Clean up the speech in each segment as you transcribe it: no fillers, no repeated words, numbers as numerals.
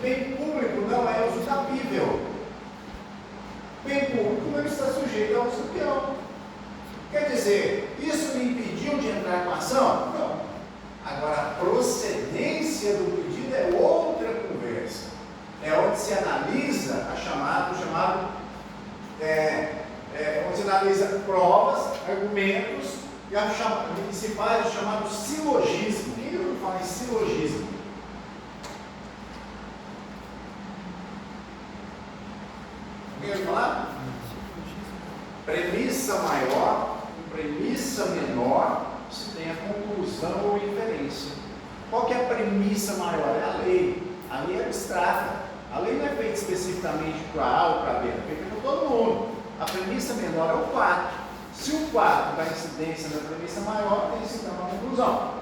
bem público não é uso cabível. Bem público não está sujeito ao uso peão. Quer dizer, isso me impediu de entrar com a ação? Não. Agora, a procedência do pedido é outra conversa. É onde se analisa onde se analisa provas, argumentos, e se faz o chamado silogismo. Quem eu falo em silogismo? Alguém vai falar? Premissa maior, premissa menor, se tem a conclusão ou inferência. Qual que é a premissa maior? É a lei. A lei é abstrata. A lei não é feita especificamente para A ou para B, é feita para todo mundo. A premissa menor é o 4. Se o 4 dá incidência na premissa maior, tem que se dar uma conclusão.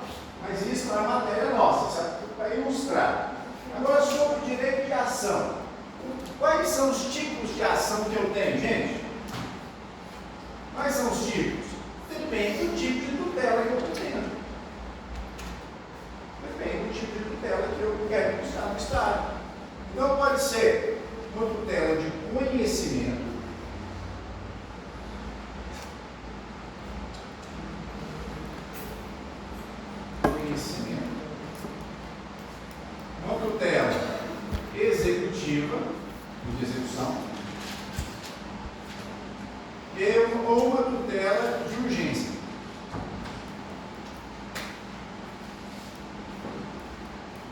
Mas isso não é matéria nossa, isso é para ilustrar. Agora, sobre direito de ação. Quais são os tipos de ação que eu tenho, gente? Quais são os tipos? Depende do tipo de tutela que eu estou tendo. Depende do tipo de tutela que eu quero buscar no Estado. Então, pode ser uma tutela de conhecimento. Uma tutela executiva, de execução, ou uma tutela de urgência.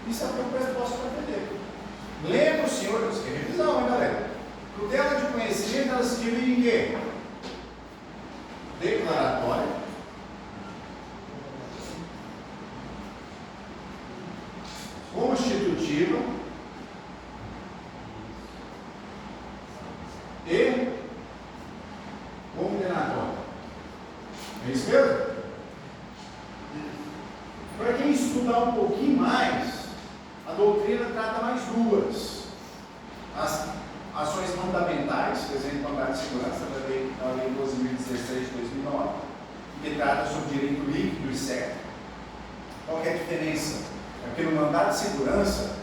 Isso é o que eu posso aprender. Lembra, senhores, que é revisão, hein, galera? Tutela de conhecimento, ela se divide em quê? Declaratória, constitutiva e condenatória. É isso mesmo? Para quem estudar um pouquinho mais, a doutrina trata mais duas. As ações fundamentais, por exemplo, mandado de segurança da lei 12.016 de 2009, que trata sobre direito líquido e certo. Qual é a diferença? É porque no mandado de segurança,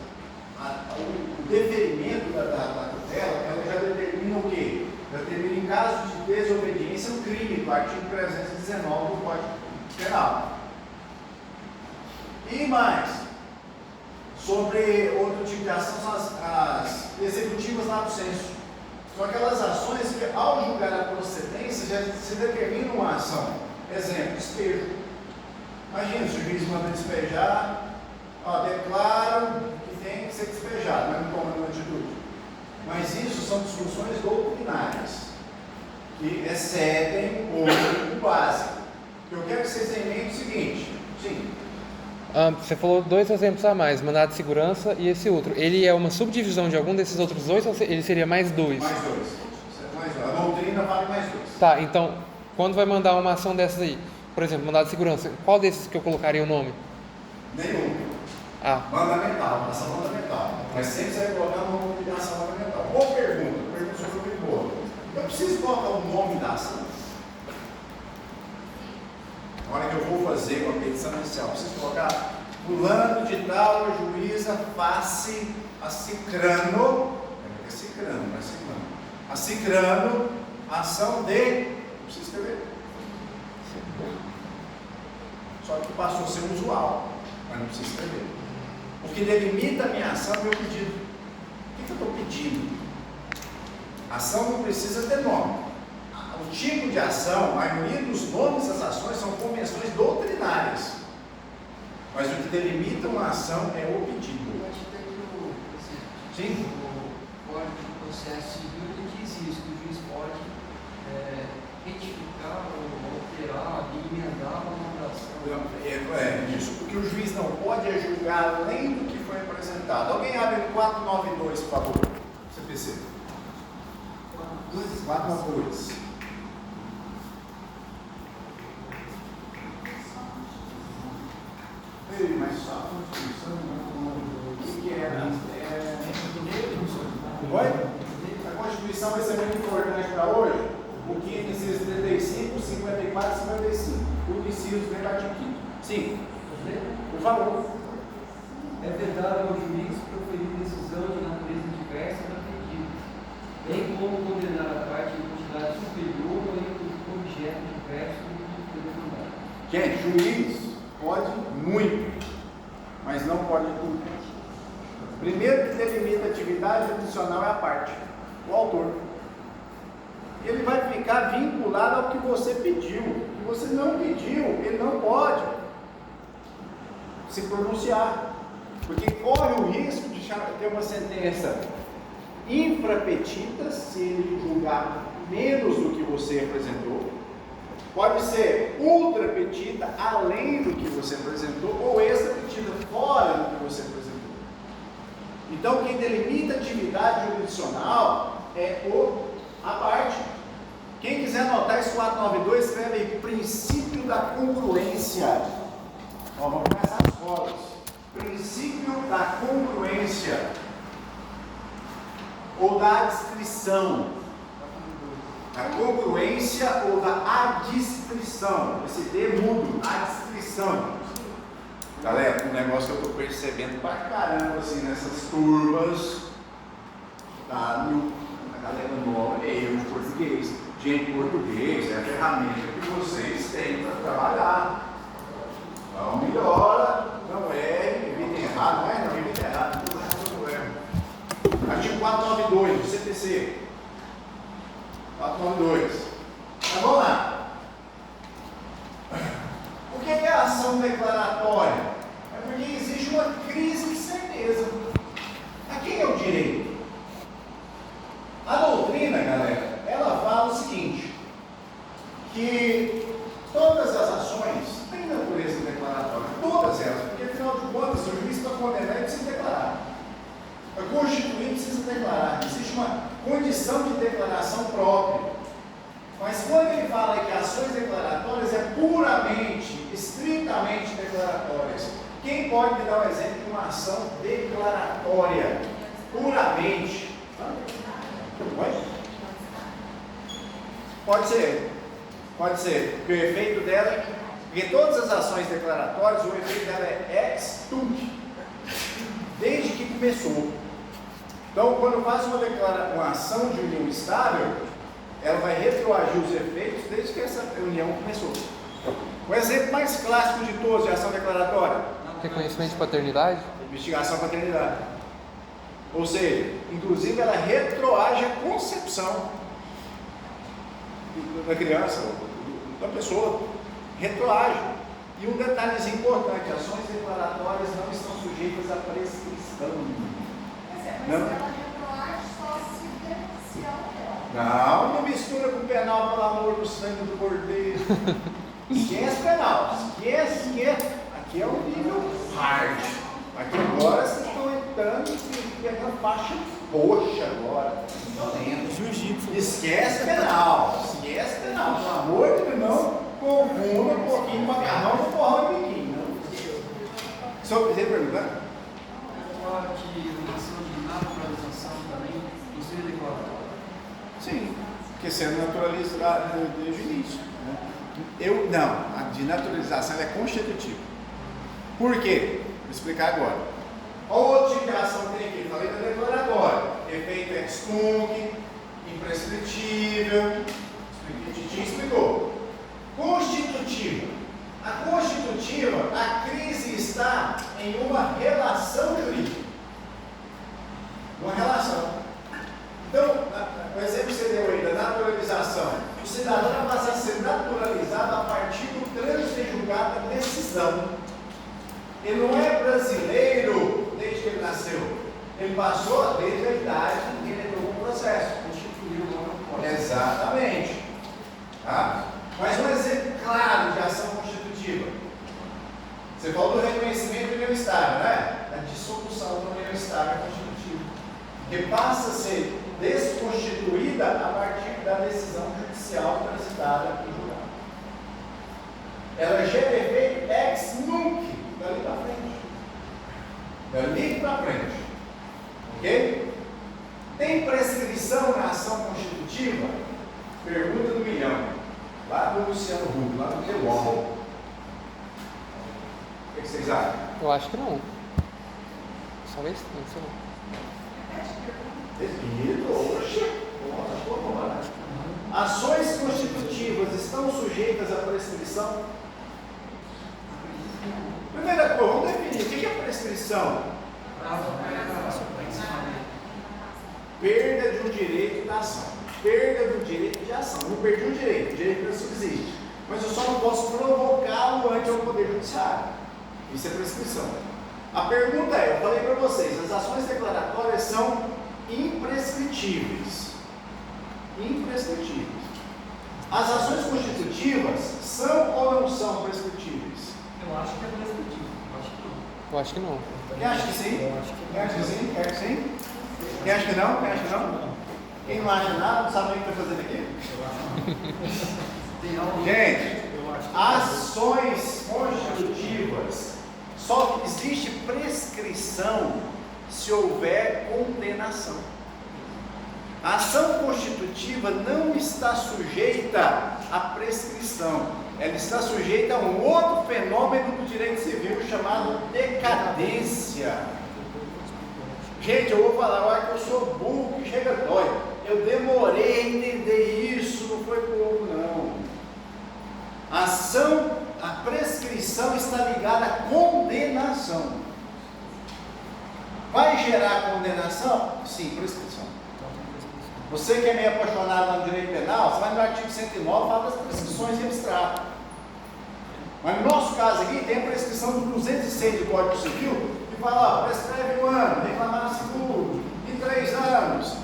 o deferimento da tutela, ela já determina o quê? Determina em caso de desobediência o crime do artigo 319 do Código Penal. E mais, sobre outro tipo de ação, são as executivas lato sensu. São aquelas ações que, ao julgar a procedência, já se determina uma ação. Exemplo, despejo. Imagina, se o juiz manda despejar, declaro que tem que ser despejado, mas não toma nenhuma atitude. Mas isso são discussões doutrinárias, que excedem o básico. Eu quero que vocês tenham em mente o seguinte, sim. Você falou 2 exemplos a mais, mandado de segurança e esse outro. Ele é uma subdivisão de algum desses outros 2 ou ele seria mais 2? Mais 2. A doutrina vale mais 2. Tá, então, quando vai mandar uma ação dessas aí, por exemplo, mandado de segurança, qual desses que eu colocaria o nome? Nenhum. Mandamental, ação mandamental. Mas sempre você vai colocar o nome de ação mandamental. Boa pergunta sobre o boa. Eu preciso colocar o nome da ação? Na hora que eu vou fazer uma petição inicial, preciso colocar fulano de tal, a juíza, face a Cicrano, é Cicrano, não é Cicrano, a Cicrano, ação de, não preciso escrever, só que passou a ser usual, mas não precisa escrever. O que delimita a minha ação é o meu pedido. O que eu estou pedindo? A ação não precisa ter nome. O tipo de ação, a maioria dos nomes das ações são convenções doutrinárias. Mas o que delimita uma ação é o pedido. Sim? O Código de Processo Civil diz isso, que o juiz pode retificar ou alterar, emendar uma mandação. Isso. O que o juiz não pode é julgar além do que foi apresentado. Alguém abre 492, por favor. CPC. 492. Mas só a Constituição, o que era? Oi? A Constituição vai ser muito importante para hoje. O 5º, inciso 35, 54 e 55. O inciso vem para artigo 5º. Sim. Por favor. É vedado ao juiz proferir decisão de Gente, juiz pode muito, mas não pode tudo. Primeiro que delimita a atividade judicial é a parte, o autor. Ele vai ficar vinculado ao que você pediu. O que você não pediu, ele não pode se pronunciar, porque corre o risco de ter uma sentença infrapetita se ele julgar menos do que você apresentou. Pode ser ultrapetita, além do que você apresentou, ou extrapetita, fora do que você apresentou. Então, quem delimita a atividade jurisdicional é a parte. Quem quiser anotar esse 492, escreve aí, princípio da congruência. Ó, vamos começar as colas. Princípio da congruência ou da adscrição. Da congruência ou da adstrição. Esse D mudo, adscrição. Galera, um negócio que eu estou percebendo pra caramba assim, nessas turmas, tá? A galera nova, eu de português. Gente, português é a ferramenta que vocês têm para trabalhar. Então, melhora, não é, evita errado, não é? Não, evita errado, não é. Artigo 492 do CPC. 492. Mas vamos lá. O que é a ação declaratória? É porque existe uma crise de certeza. A quem é o direito? A doutrina, galera, ela fala o seguinte, que todas as ações têm natureza declaratória, todas elas, porque afinal de contas, o juiz para condenar ele precisa declarar. Para constituir precisa declarar. Existe uma condição de declaração própria. Mas quando ele fala que ações declaratórias é puramente, estritamente declaratórias, quem pode me dar um exemplo de uma ação declaratória? Puramente. Pode ser, porque o efeito dela, porque todas as ações declaratórias, o efeito dela é ex tunc, desde que começou. Então, quando faz uma ação de união estável, ela vai retroagir os efeitos desde que essa união começou. O exemplo mais clássico de todos de ação declaratória: reconhecimento de paternidade? Investigação da paternidade. Ou seja, inclusive ela retroage a concepção da criança, da pessoa, retroage. E um detalhezinho importante: ações declaratórias não estão sujeitas à prescrição. Mas ela retroage só se não mistura com penal, pelo amor do sangue do cordeiro. Esquece penal, esquece. Aqui é um nível hard. Aqui agora vocês estão entrando e pegando faixa roxa agora. Jiu-jitsu. Esquece penal, pelo amor de Deus, não confunda um pouquinho de macarrão com porrão de biquinho. Só quiser perguntar? Fala que uma ação de naturalização também não seria declaratória. Sim, porque sendo naturalizado desde o início. Né? Não, a de naturalização ela é constitutiva. Por quê? Vou explicar agora. Qual outro tipo de ação tem aqui? Falei da declaratória. Efeito ex tunc, imprescritível. Titinho explicou. Constitutiva. A constitutiva, a crise está em uma relação jurídica. Uma relação. Então, o exemplo que você deu aí da naturalização, o cidadão vai passar a ser naturalizado a partir do trânsito em julgado da decisão. Ele não é brasileiro desde que ele nasceu. Ele passou desde a idade em que ele entrou no processo. Constituiu o nome. Exatamente. Tá? Mas um exemplo claro de ação constitutiva. Você falou do reconhecimento da união estável, né? Da dissolução da união estável constitutiva. Que passa a ser desconstituída a partir da decisão judicial transitada em julgado. Ela gera efeito ex nunc, dali para frente. Dali para frente. Ok? Tem prescrição na ação constitutiva? Pergunta do milhão. Lá do Luciano Huck, lá do Queual. O que vocês acham? Eu acho que não. Talvez não, sei lá. Ações constitutivas estão sujeitas à prescrição? prescrição? Prazo para Perda de um direito da ação. Perda do direito de ação. Não perdi o direito não subsiste. Mas eu só não posso provocá-lo ante o Poder Judiciário. Isso é prescrição. A pergunta é, eu falei para vocês, as ações declaratórias são imprescritíveis. Imprescritíveis. As ações constitutivas são ou não são prescritíveis? Eu acho que é prescritivo. Eu acho que não. Quem acha que sim? Quem acha que sim? Quem acha que sim? Quem acha que não? Quem acha que não? Quem não acha nada, não sabe o que está fazendo aqui? Gente, ações constitutivas, só existe prescrição se houver condenação. A ação constitutiva não está sujeita à prescrição, ela está sujeita a um outro fenômeno do direito civil chamado decadência. Gente, eu vou falar, olha que eu sou burro, que chega dói. Eu demorei a entender isso, não foi pouco não. A prescrição está ligada à condenação. Vai gerar condenação? Sim, prescrição. Você que é meio apaixonado no direito penal, você vai no artigo 109, fala das prescrições em abstrato. Mas no nosso caso aqui, tem a prescrição do 206 do Código Civil, que fala, ó, prescreve 1 ano, reclamar seguro, em 3 anos,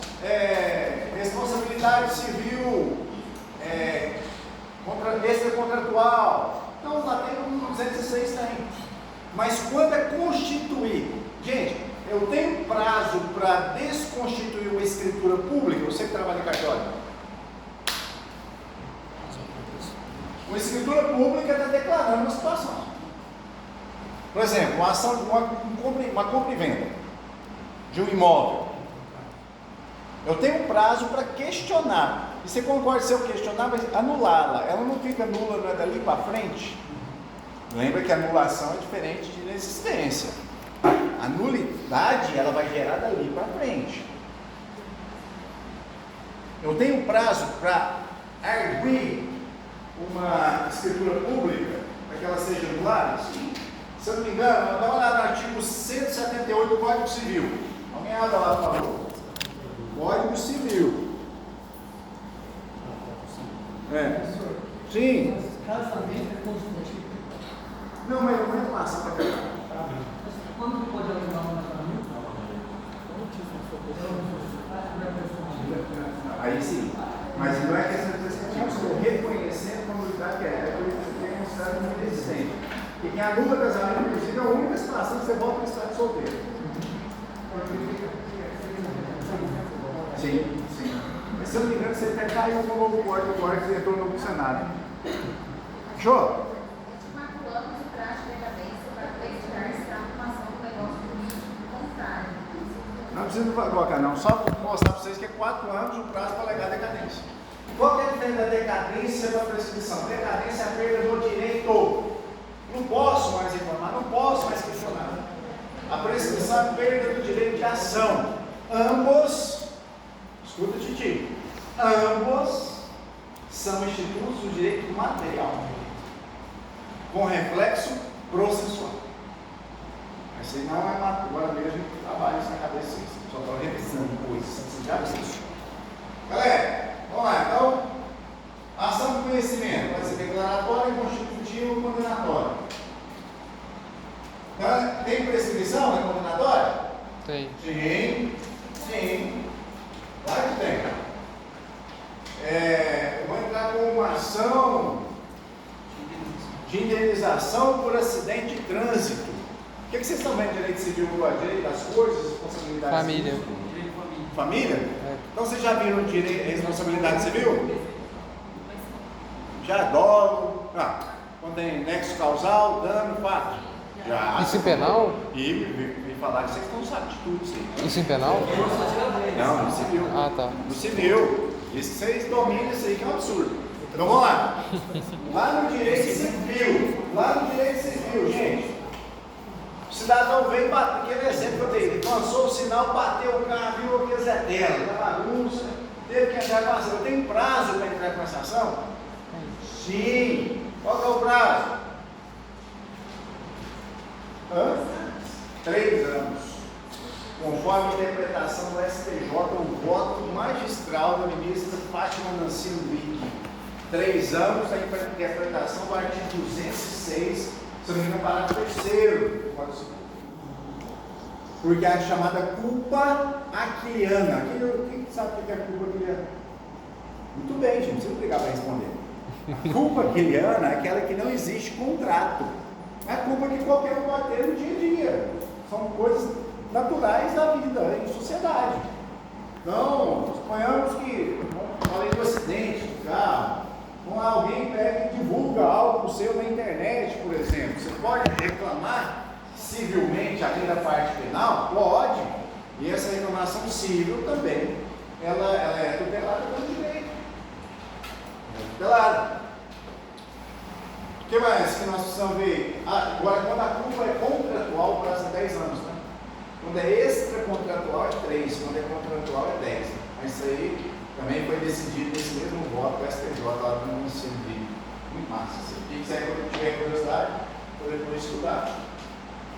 responsabilidade civil, extracontratual. Então, lá tem no 206 tem. Mas quando é constituir, gente, eu tenho prazo para desconstituir uma escritura pública, você que trabalha em cartório. Uma escritura pública está declarando uma situação. Por exemplo, uma ação, uma compra e venda de um imóvel. Eu tenho um prazo para questionar. E você concorda se eu questionar, mas anulá-la. Ela não fica nula, não é dali para frente. Lembra que a anulação é diferente de inexistência. A nulidade, ela vai gerar dali para frente. Eu tenho prazo para arguir uma escritura pública, para que ela seja anulada? Sim. Se eu não me engano, dá uma olhada no artigo 178 do Código Civil. Alguém abre lá, por favor. Código Civil. Sim. Casamento é constitutivo. Não, mas não é reclamação para cá. Quando pode alugar um casamento? Aí sim. Mas não é questão de prescritivo. Estou reconhecendo a nulidade que é por isso que tem um estado muito resistente. E quem anula casamento, inclusive, é a única situação que você volta no estado de solteiro. Sim, sim. Mas se eu não me engano, você até caiu no novo código agora que entrou no novo Senado. Jô? 4 anos de prazo de decadência para retirar-se da arrumação do negócio jurídico contrário. Não precisa colocar, não. Só vou mostrar para vocês que é 4 anos o prazo para alegar decadência. Qual que é a diferença da decadência para a prescrição? Decadência é a perda do direito. Não posso mais reclamar, não posso mais questionar. A prescrição é a perda do direito de ação. Ambos, escuta, Titi, ambos são institutos do direito material, com reflexo processual. Mas se não é agora mesmo, trabalho isso na cabeça, só estou revisando coisas, vocês já viram. Galera, vamos lá, então, ação de conhecimento vai ser declaratória, constitutiva ou condenatória. Então, tem prescrição na condenatória? Tem. Sim, sim, claro que tem. Eu vou entrar com uma ação de indenização por acidente de trânsito. O que vocês estão vendo de direito civil? Direito das coisas, responsabilidade Família. civil? Direito de família. Família? É. Então vocês já viram direito, responsabilidade civil? Já dolo, quando tem nexo causal, dano, fato. Já. Isso em penal? E me falar que vocês não sabem de tudo, sim. Isso em penal? Não, no civil. Ah, tá. No civil. Isso vocês dominam isso aí que é um absurdo. Então vamos lá. Lá no direito civil, gente. O cidadão veio bater, aquele exemplo que eu dei, ele lançou o sinal, bateu o carro, viu aqueles eternos, da bagunça, teve que entrar com a ação. Eu tenho prazo para entrar com essa ação? Sim. Qual que é o prazo? 3 anos. Conforme a interpretação do STJ, o voto magistral da ministra Fátima Nancino Vick. 3 anos da interpretação do artigo 206, se não me engano, parágrafo 3º do Código Civil. Porque é a chamada culpa aquiliana. Quem sabe o que é culpa aquiliana? Muito bem, gente, não precisa brigar para responder. A culpa aquiliana é aquela que não existe contrato. É a culpa que qualquer um pode ter no dia a dia. São coisas naturais da vida em sociedade. Então, suponhamos que, falei do acidente do carro, alguém pega e divulga algo seu na internet, por exemplo. Você pode reclamar civilmente além da parte penal? Pode. E essa reclamação civil também, ela é tutelada pelo direito. É tutelada. O que mais que nós precisamos ver? Agora, quando a culpa é contratual, prazo é 10 anos, né? Quando é extracontratual é 3, quando é contratual é 10. Mas isso aí também foi decidido nesse mesmo voto do STJ lá no município de muito massa. Se quiser, quando tiver curiosidade, poder depois estudar,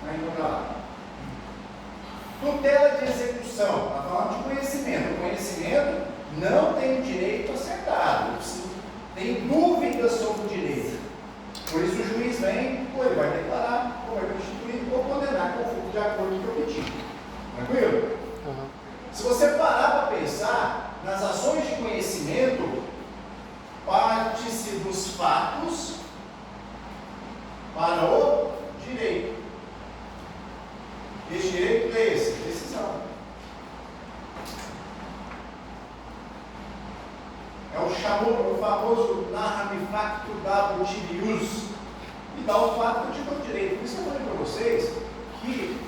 vai encontrar lá. Tutela de execução, está falando de conhecimento. O conhecimento não tem direito acertado, tem dúvidas sobre o direito. Por isso o juiz vem, ele vai declarar, ou vai constituir, ou condenar conforme de acordo com o que eu pedi. Tranquilo? Uhum. Se você parar para pensar nas ações de conhecimento, parte-se dos fatos para o direito. Esse direito é esse, decisão. É o famoso narra-me facto dabo tirius, e dá o fato que eu tive o direito. Por isso eu falei para vocês que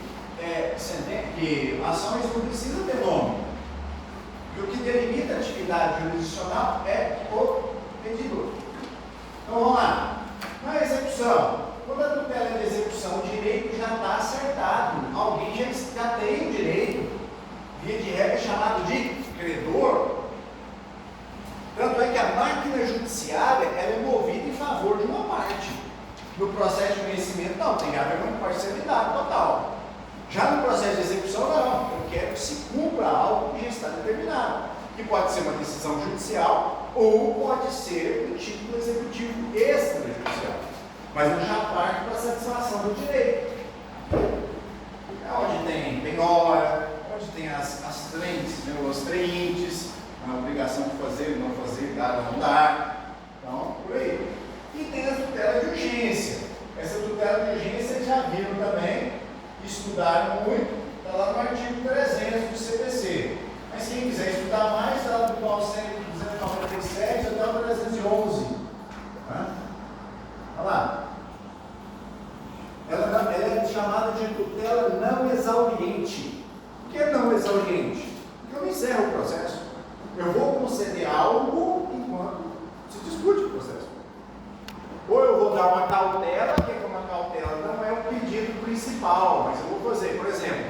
ações não precisam ter nome. E o que delimita a atividade jurisdicional é o pedidor. Então vamos lá. Na execução, quando a tutela é de execução, o direito já está acertado. Alguém já tem o direito. Via de regra é chamado de credor. Tanto é que a máquina judiciária ela é movida em favor de uma parte. No processo de conhecimento, não, tem que haver uma parcialidade total. Já no processo de execução, não. Eu quero que se cumpra algo que já está determinado. Que pode ser uma decisão judicial ou pode ser um título executivo extrajudicial. Mas eu já parto para a satisfação do direito. É onde tem penhora, onde tem as trentes, né, os treintes, a obrigação de fazer, não fazer, dar ou não dar. Então, por aí. E tem a tutela de urgência. Essa tutela de urgência eles já viram também, estudaram muito, está lá no artigo 300 do CPC. Mas quem quiser estudar mais, está lá do qual 297 até o 311. Olha lá. Ela é chamada de tutela não exauriente. Por que não exauriente? Porque eu não encerro o processo. Eu vou conceder algo enquanto se discute o processo. Ou eu vou dar uma cautela, que é uma cautela não é o pedido principal, mas eu vou fazer, por exemplo,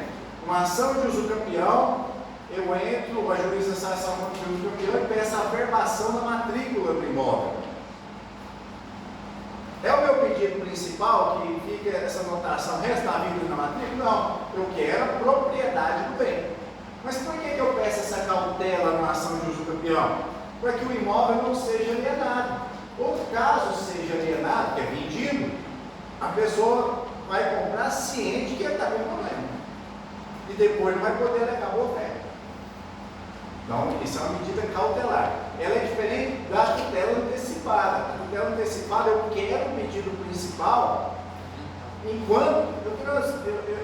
uma ação de uso campeão, eu entro, a jurisdição contra o uso campeão e peço a averbação da matrícula do imóvel. É o meu pedido principal que fica essa notação resta a vida na matrícula? Não, eu quero a propriedade do bem. Mas por que eu peço essa cautela na ação de uso campeão? Para que o imóvel não seja alienado. Ou caso seja alienado, que é vendido, a pessoa vai comprar ciente que ele está com problema. E depois não vai poder alegar boa fé. Então, isso é uma medida cautelar. Ela é diferente da tutela antecipada. A tutela antecipada, eu quero o pedido principal enquanto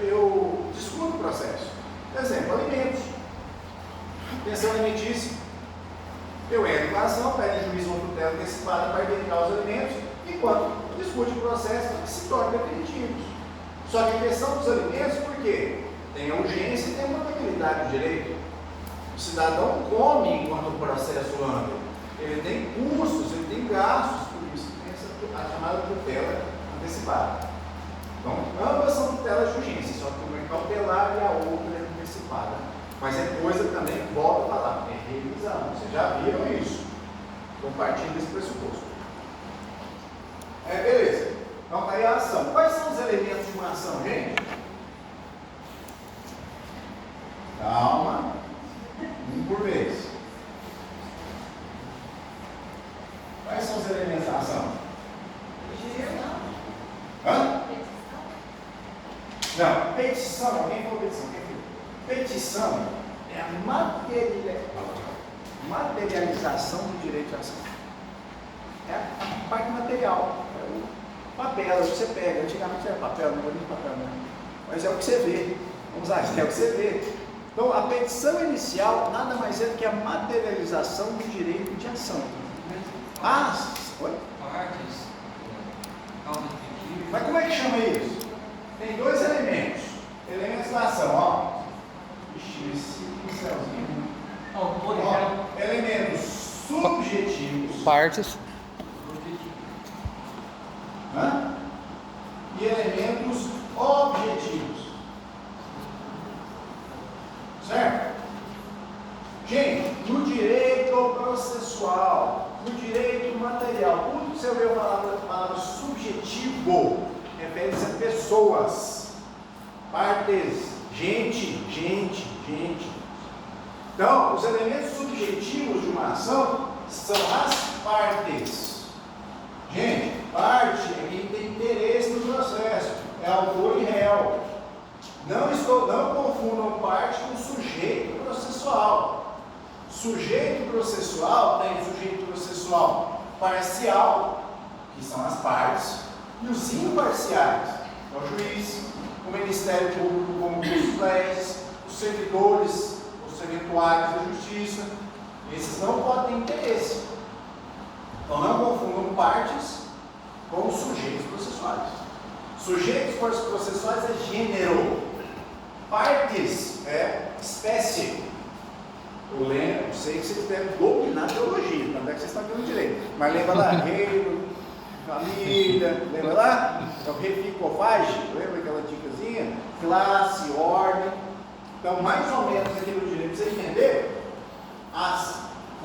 eu discuto o processo. Por exemplo, alimentos. Pensão alimentícia. Eu entro com a ação, pede o juiz uma tutela antecipada para arbitrar os alimentos, enquanto discute o processo que se torna definitivos. Só que a questão dos alimentos, por quê? Tem a urgência e tem a mutabilidade do direito. O cidadão come enquanto o processo anda. Ele tem custos, ele tem gastos, por isso tem a chamada tutela antecipada. Então, ambas são tutelas de urgência, só que uma é cautelar e a outra é antecipada. Mas é coisa também, volta a falar, é revisão. Vocês já viram isso. Compartilhe desse pressuposto. Beleza. Então, tá aí a ação. Quais são os elementos de uma ação, gente? Calma. Um por vez. Quais são os elementos da ação? Hã? Não, petição. Alguém falou petição? Quem foi? Petição é a materialização do direito de ação. É a parte material. É o papel, é o que você pega. Antigamente era papel, não era nem papel, não. Mas é o que você vê. Vamos lá, é o que você vê. Então, a petição inicial nada mais é do que a materialização do direito de ação. Oi? Partes, causa de pedido. Mas como é que chama isso? Tem dois elementos. Elementos da ação, ó. Ixi, esse pincelzinho. Autor e Ó, réu. elementos subjetivos. Partes. Hã? E elementos objetivos. Certo? Gente, no direito processual, no direito material, tudo que você ouviu falar da palavra subjetivo refere-se a pessoas, partes, gente. Então, os elementos subjetivos de uma ação são as partes. Gente, parte é quem tem interesse no processo, é autor e réu. Não confundam parte com sujeito processual. Sujeito processual tem sujeito processual parcial, que são as partes, e os imparciais, é o juiz, o Ministério Público, como os réis, os servidores, os serventuários da justiça. Esses não podem ter interesse. Então não confundam partes com sujeitos processuais. Sujeitos processuais é gênero. Partes é espécie. Eu sei que vocês devem dominar teologia, tanto é que vocês estão dando direito. Mas lembra lá, reino, família, lembra lá? Então, reficofage, lembra aquela dicasinha? Classe, ordem. Então, mais ou menos aqui no direito, para você entender,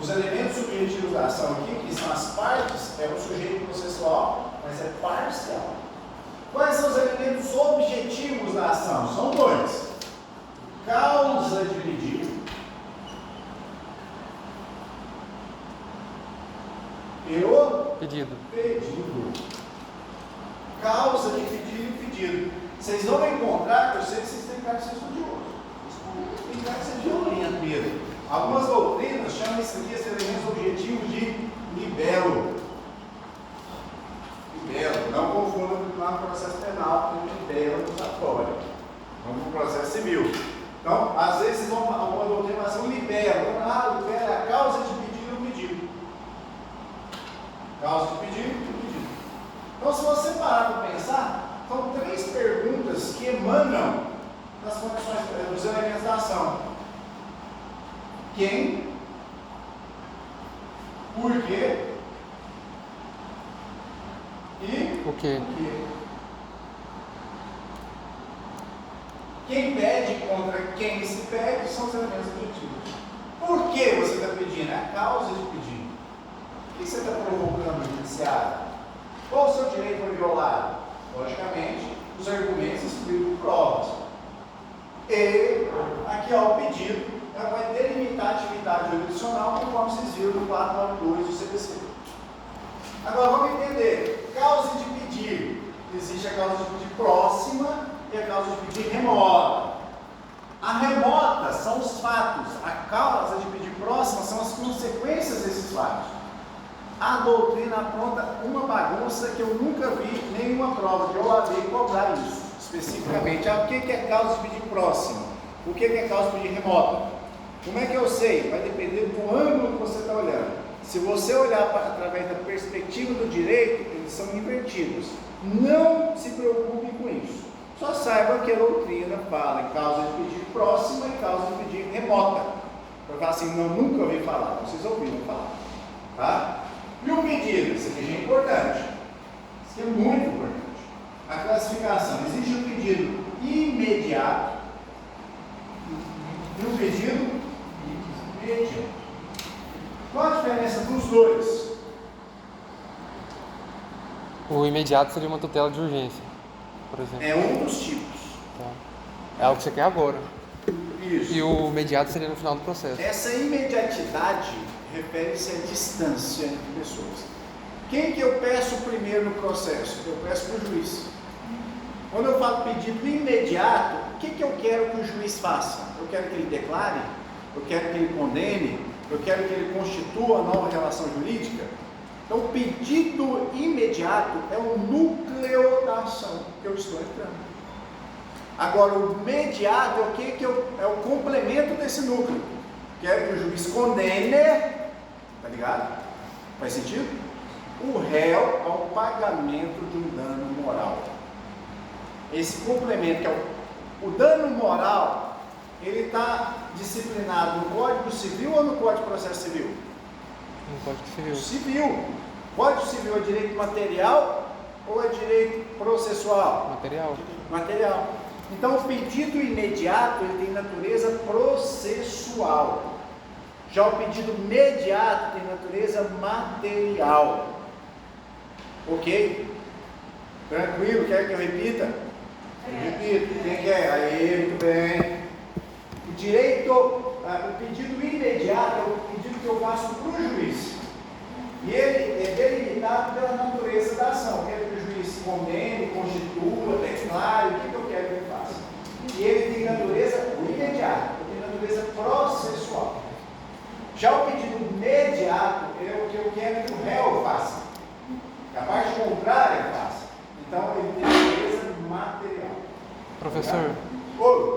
os elementos subjetivos da ação aqui, que são as partes, é o sujeito processual, mas é parcial. Quais são os elementos objetivos da ação? São dois. Causa de pedido e o Pedido. pedido. Causa de pedido e pedido. Vocês vão encontrar, eu sei que vocês têm cara de ser estudiosos. Tem cara de ser violento mesmo. Algumas doutrinas chamam isso aqui, esses elementos objetivos, de libelo. Libelo. Não confundam lá no processo penal com libelo acusatório. Vamos para o processo civil. Então, às vezes, uma doutrina vai ser um libelo. Libelo é a causa de pedido e o pedido. Causa de pedido e pedido. Então, se você parar para pensar, são três perguntas que emanam das condições, dos elementos da ação. Quem? Por quê? E O quê? o quê? Quem pede contra quem se pede são os elementos objetivos. Por que você está pedindo? É a causa de pedir. O que você está provocando no judiciário? Qual o seu direito foi violado? Logicamente, os argumentos excluídos por provas. E aqui ó, o pedido vai delimitar a atividade jurisdicional conforme vocês viram no 492 do CPC. Agora vamos entender. Causa de pedir. Existe a causa de pedir próxima e a causa de pedir remota. A remota são os fatos, a causa de pedir próxima são as consequências desses fatos. A doutrina apronta uma bagunça que eu nunca vi nenhuma prova de OAB cobrar isso, especificamente. O que é causa de pedir próxima? O que é causa de pedir remota? Como é que eu sei? Vai depender do ângulo que você está olhando. Se você olhar através da perspectiva do direito, eles são invertidos. Não se preocupe com isso. Só saiba que a doutrina fala em causa de pedir próxima e causa de pedir remota. Eu falo assim, não, nunca ouvi falar, vocês ouviram falar. Tá? E o pedido? Isso aqui é importante. Isso aqui é muito importante. A classificação. Existe um pedido imediato e um pedido imediato. Qual a diferença dos dois? O imediato seria uma tutela de urgência, por exemplo. É um dos tipos. Tá. É algo que você quer agora. E Isso. E o imediato seria no final do processo. Essa imediatidade refere-se à distância entre pessoas. Quem que eu peço primeiro no processo? Eu peço para o juiz. Quando eu falo pedido imediato, o que eu quero que o juiz faça? Eu quero que ele declare? Eu quero que ele condene? Eu quero que ele constitua a nova relação jurídica? Então, o pedido imediato é o núcleo da ação que eu estou entrando. Agora, o mediado é o que é o complemento desse núcleo. Quero que o juiz condene, tá ligado? Faz sentido? O réu ao pagamento de um dano moral. Esse complemento, que é o dano moral, ele está disciplinado no Código Civil ou no Código de Processo Civil? No Código Civil. Civil. Código Civil é direito material ou é direito processual? Material. Material. Então, o pedido imediato ele tem natureza processual. Já o pedido imediato tem natureza material. Ok? Tranquilo? Quer que eu repita? Eu repito. Quem quer? Aí, muito bem. O pedido imediato é o pedido que eu faço para o juiz. E ele é delimitado pela natureza da ação. Quero que o juiz condene, constitua, declare, o que eu quero que ele faça. E ele tem natureza imediata, ele tem natureza processual. Já o pedido imediato é o que eu quero que o réu faça. Que a parte contrária faça. Então ele tem natureza material. Professor,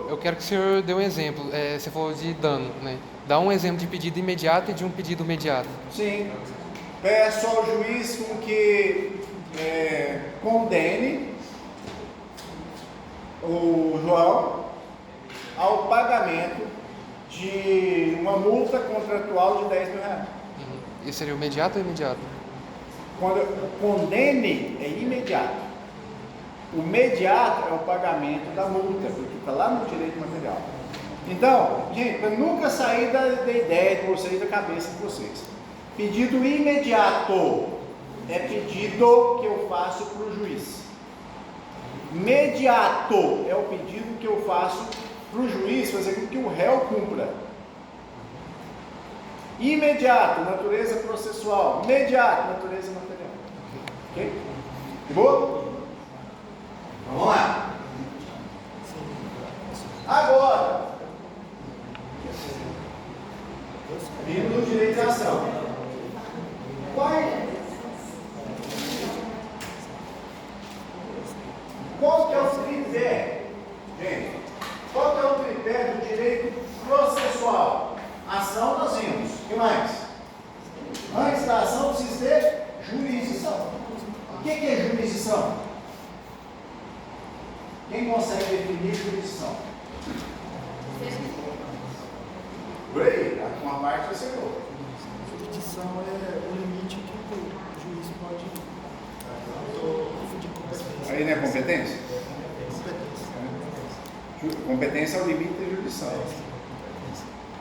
eu quero que o senhor dê um exemplo. Você falou de dano, né? Dá um exemplo de pedido imediato e de um pedido imediato. Sim. Peço ao juiz com que condene o João ao pagamento de uma multa contratual de 10 mil reais. Isso seria o imediato ou imediato? Quando eu condene é imediato. O imediato é o pagamento da multa, porque está lá no direito material. Então, gente, para nunca sair da ideia de vocês, da cabeça de vocês. Pedido imediato é pedido que eu faço para o juiz. Imediato é o pedido que eu faço para o juiz fazer com que o réu cumpra. Imediato, natureza processual. Imediato, natureza material. Ok? De boa? Vamos lá. Agora, vindo do direito de ação. Qual que é o critério? Gente, qual que é o critério do direito processual? Ação nós vimos. O que mais? Antes da ação precisa ter jurisdição. O que é jurisdição? Quem consegue definir jurisdição? Por aí, uma parte vai ser outra. Jurisdição é o limite que o juiz pode confundir com Aí não é competência? Competência é o limite da jurisdição.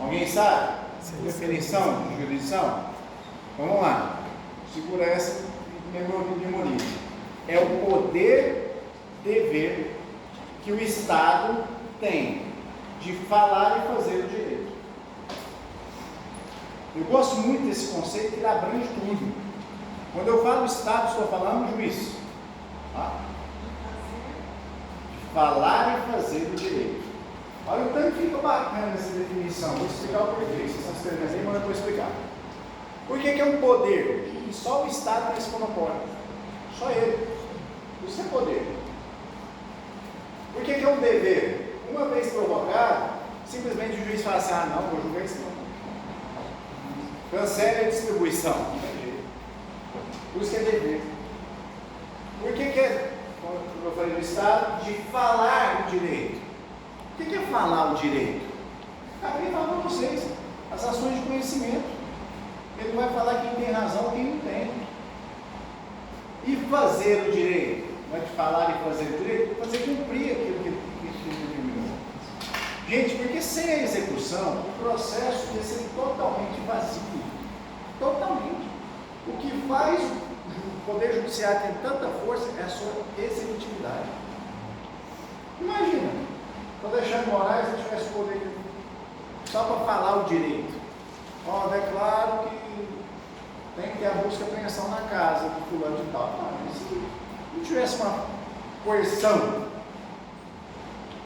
Alguém sabe? Definição de jurisdição? Vamos lá. Segura essa e memorize. É o poder, dever que o Estado tem de falar e fazer o direito. Eu gosto muito desse conceito que ele abrange tudo. Quando eu falo Estado, estou falando juiz. Tá? De falar e fazer o direito. Olha o tanto que fica bacana essa definição. Vou explicar o porquê. Vocês estão escrevendo aí, mas eu vou explicar. Por que é um poder? E só o Estado tem esse monopólio. Só ele. Isso é poder. Por que é um dever? Uma vez provocado, simplesmente o juiz fala assim, ah não, vou julgar isso não. Cancele a distribuição. Não tem jeito. Por isso que é dever. Por que é, como eu falei do Estado, de falar o direito? O que é falar o direito? Acabei de falar para vocês. As ações de conhecimento. Ele vai falar quem tem razão e quem não tem. E fazer o direito? Não é de falar e fazer o direito? Fazer cumprir aquilo que determinou. Gente, porque sem a execução, o processo ia ser totalmente vazio. Totalmente. O que faz o Poder Judiciário ter tanta força é a sua executividade. Imagina, quando Alexandre Moraes não tivesse poder só para falar o direito. Ó, declaro que tem que ter a busca e apreensão na casa do fulano de tal. Mas se não tivesse uma coerção.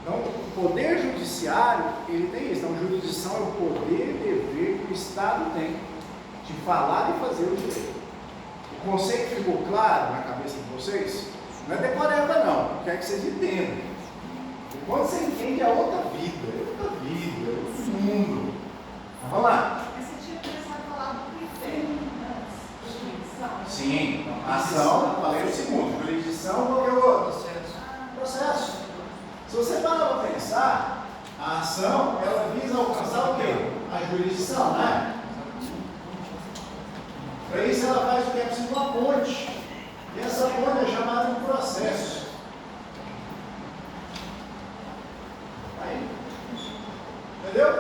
Então, o poder judiciário, ele tem isso. Então, a jurisdição é o poder e dever que o Estado tem de falar e fazer o direito. O conceito ficou claro na cabeça de vocês? Não é decoreba não, quer que vocês entendam. E quando você entende, é outra vida, é outro mundo. Mas vamos lá. Mas você tinha começado a falar do primeiro antes, jurisdição. Sim, ação, falei o segundo, jurisdição, qualquer outro. Processo. Se você parar para pensar, a ação, ela visa alcançar o quê? A jurisdição, né? Para isso ela faz o que é preciso uma ponte. E essa ponte é chamada de processo. Aí. Entendeu?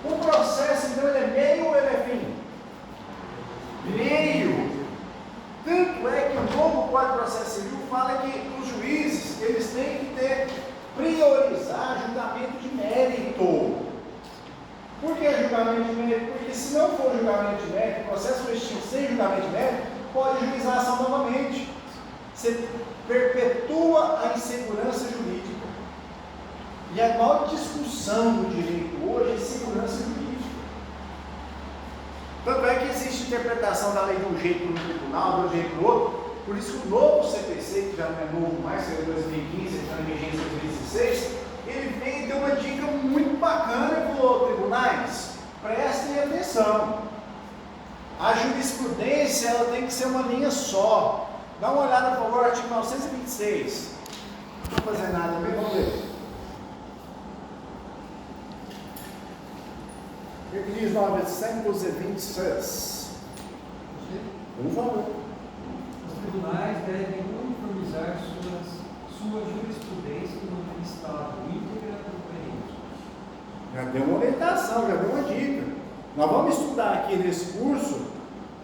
O processo, então, ele é meio ou ele é fim? Meio. Tanto é que o novo Código de Processo Civil fala que os juízes, eles têm que priorizar julgamento de mérito. Por que julgamento de mérito? Porque se não for julgamento de mérito, processo extinto sem julgamento de mérito, pode juizar a ação novamente. Você perpetua a insegurança jurídica. E a maior discussão do direito hoje é segurança jurídica. Tanto é que existe interpretação da lei de um jeito no tribunal, de um jeito no outro. Por isso que o novo CPC, que já não é novo mais, que é 2015, está em vigência em 2016, ele veio e deu uma dica muito bacana e falou: tribunais, prestem atenção. A jurisprudência ela tem que ser uma linha só. Dá uma olhada, por favor, artigo 926. Não vou fazer nada, vamos ver. O que diz 926? Por favor. Os tribunais devem uniformizar sua jurisprudência no Estado íntegra do período. Já deu uma orientação, já deu uma dica. Nós vamos estudar aqui nesse curso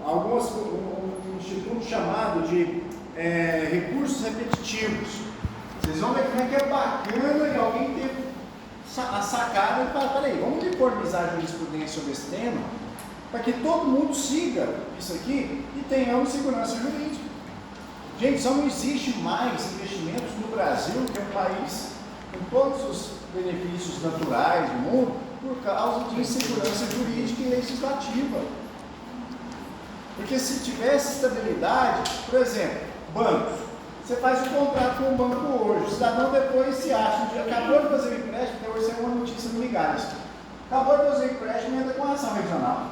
um instituto chamado de recursos repetitivos. Vocês vão ver como é que é bacana e alguém ter a sacada e falar: peraí, vamos uniformizar a jurisprudência sobre esse tema, para que todo mundo siga isso aqui e tenhamos segurança jurídica. Gente, só não existe mais investimentos no Brasil, que é um país com todos os benefícios naturais do mundo, por causa de insegurança jurídica e legislativa. Porque se tivesse estabilidade, por exemplo, bancos, você faz um contrato com o banco hoje, o cidadão depois se acha, acabou de fazer o empréstimo, então hoje é uma notícia no Migalhas, acabou de fazer o empréstimo e entra com a ação regional.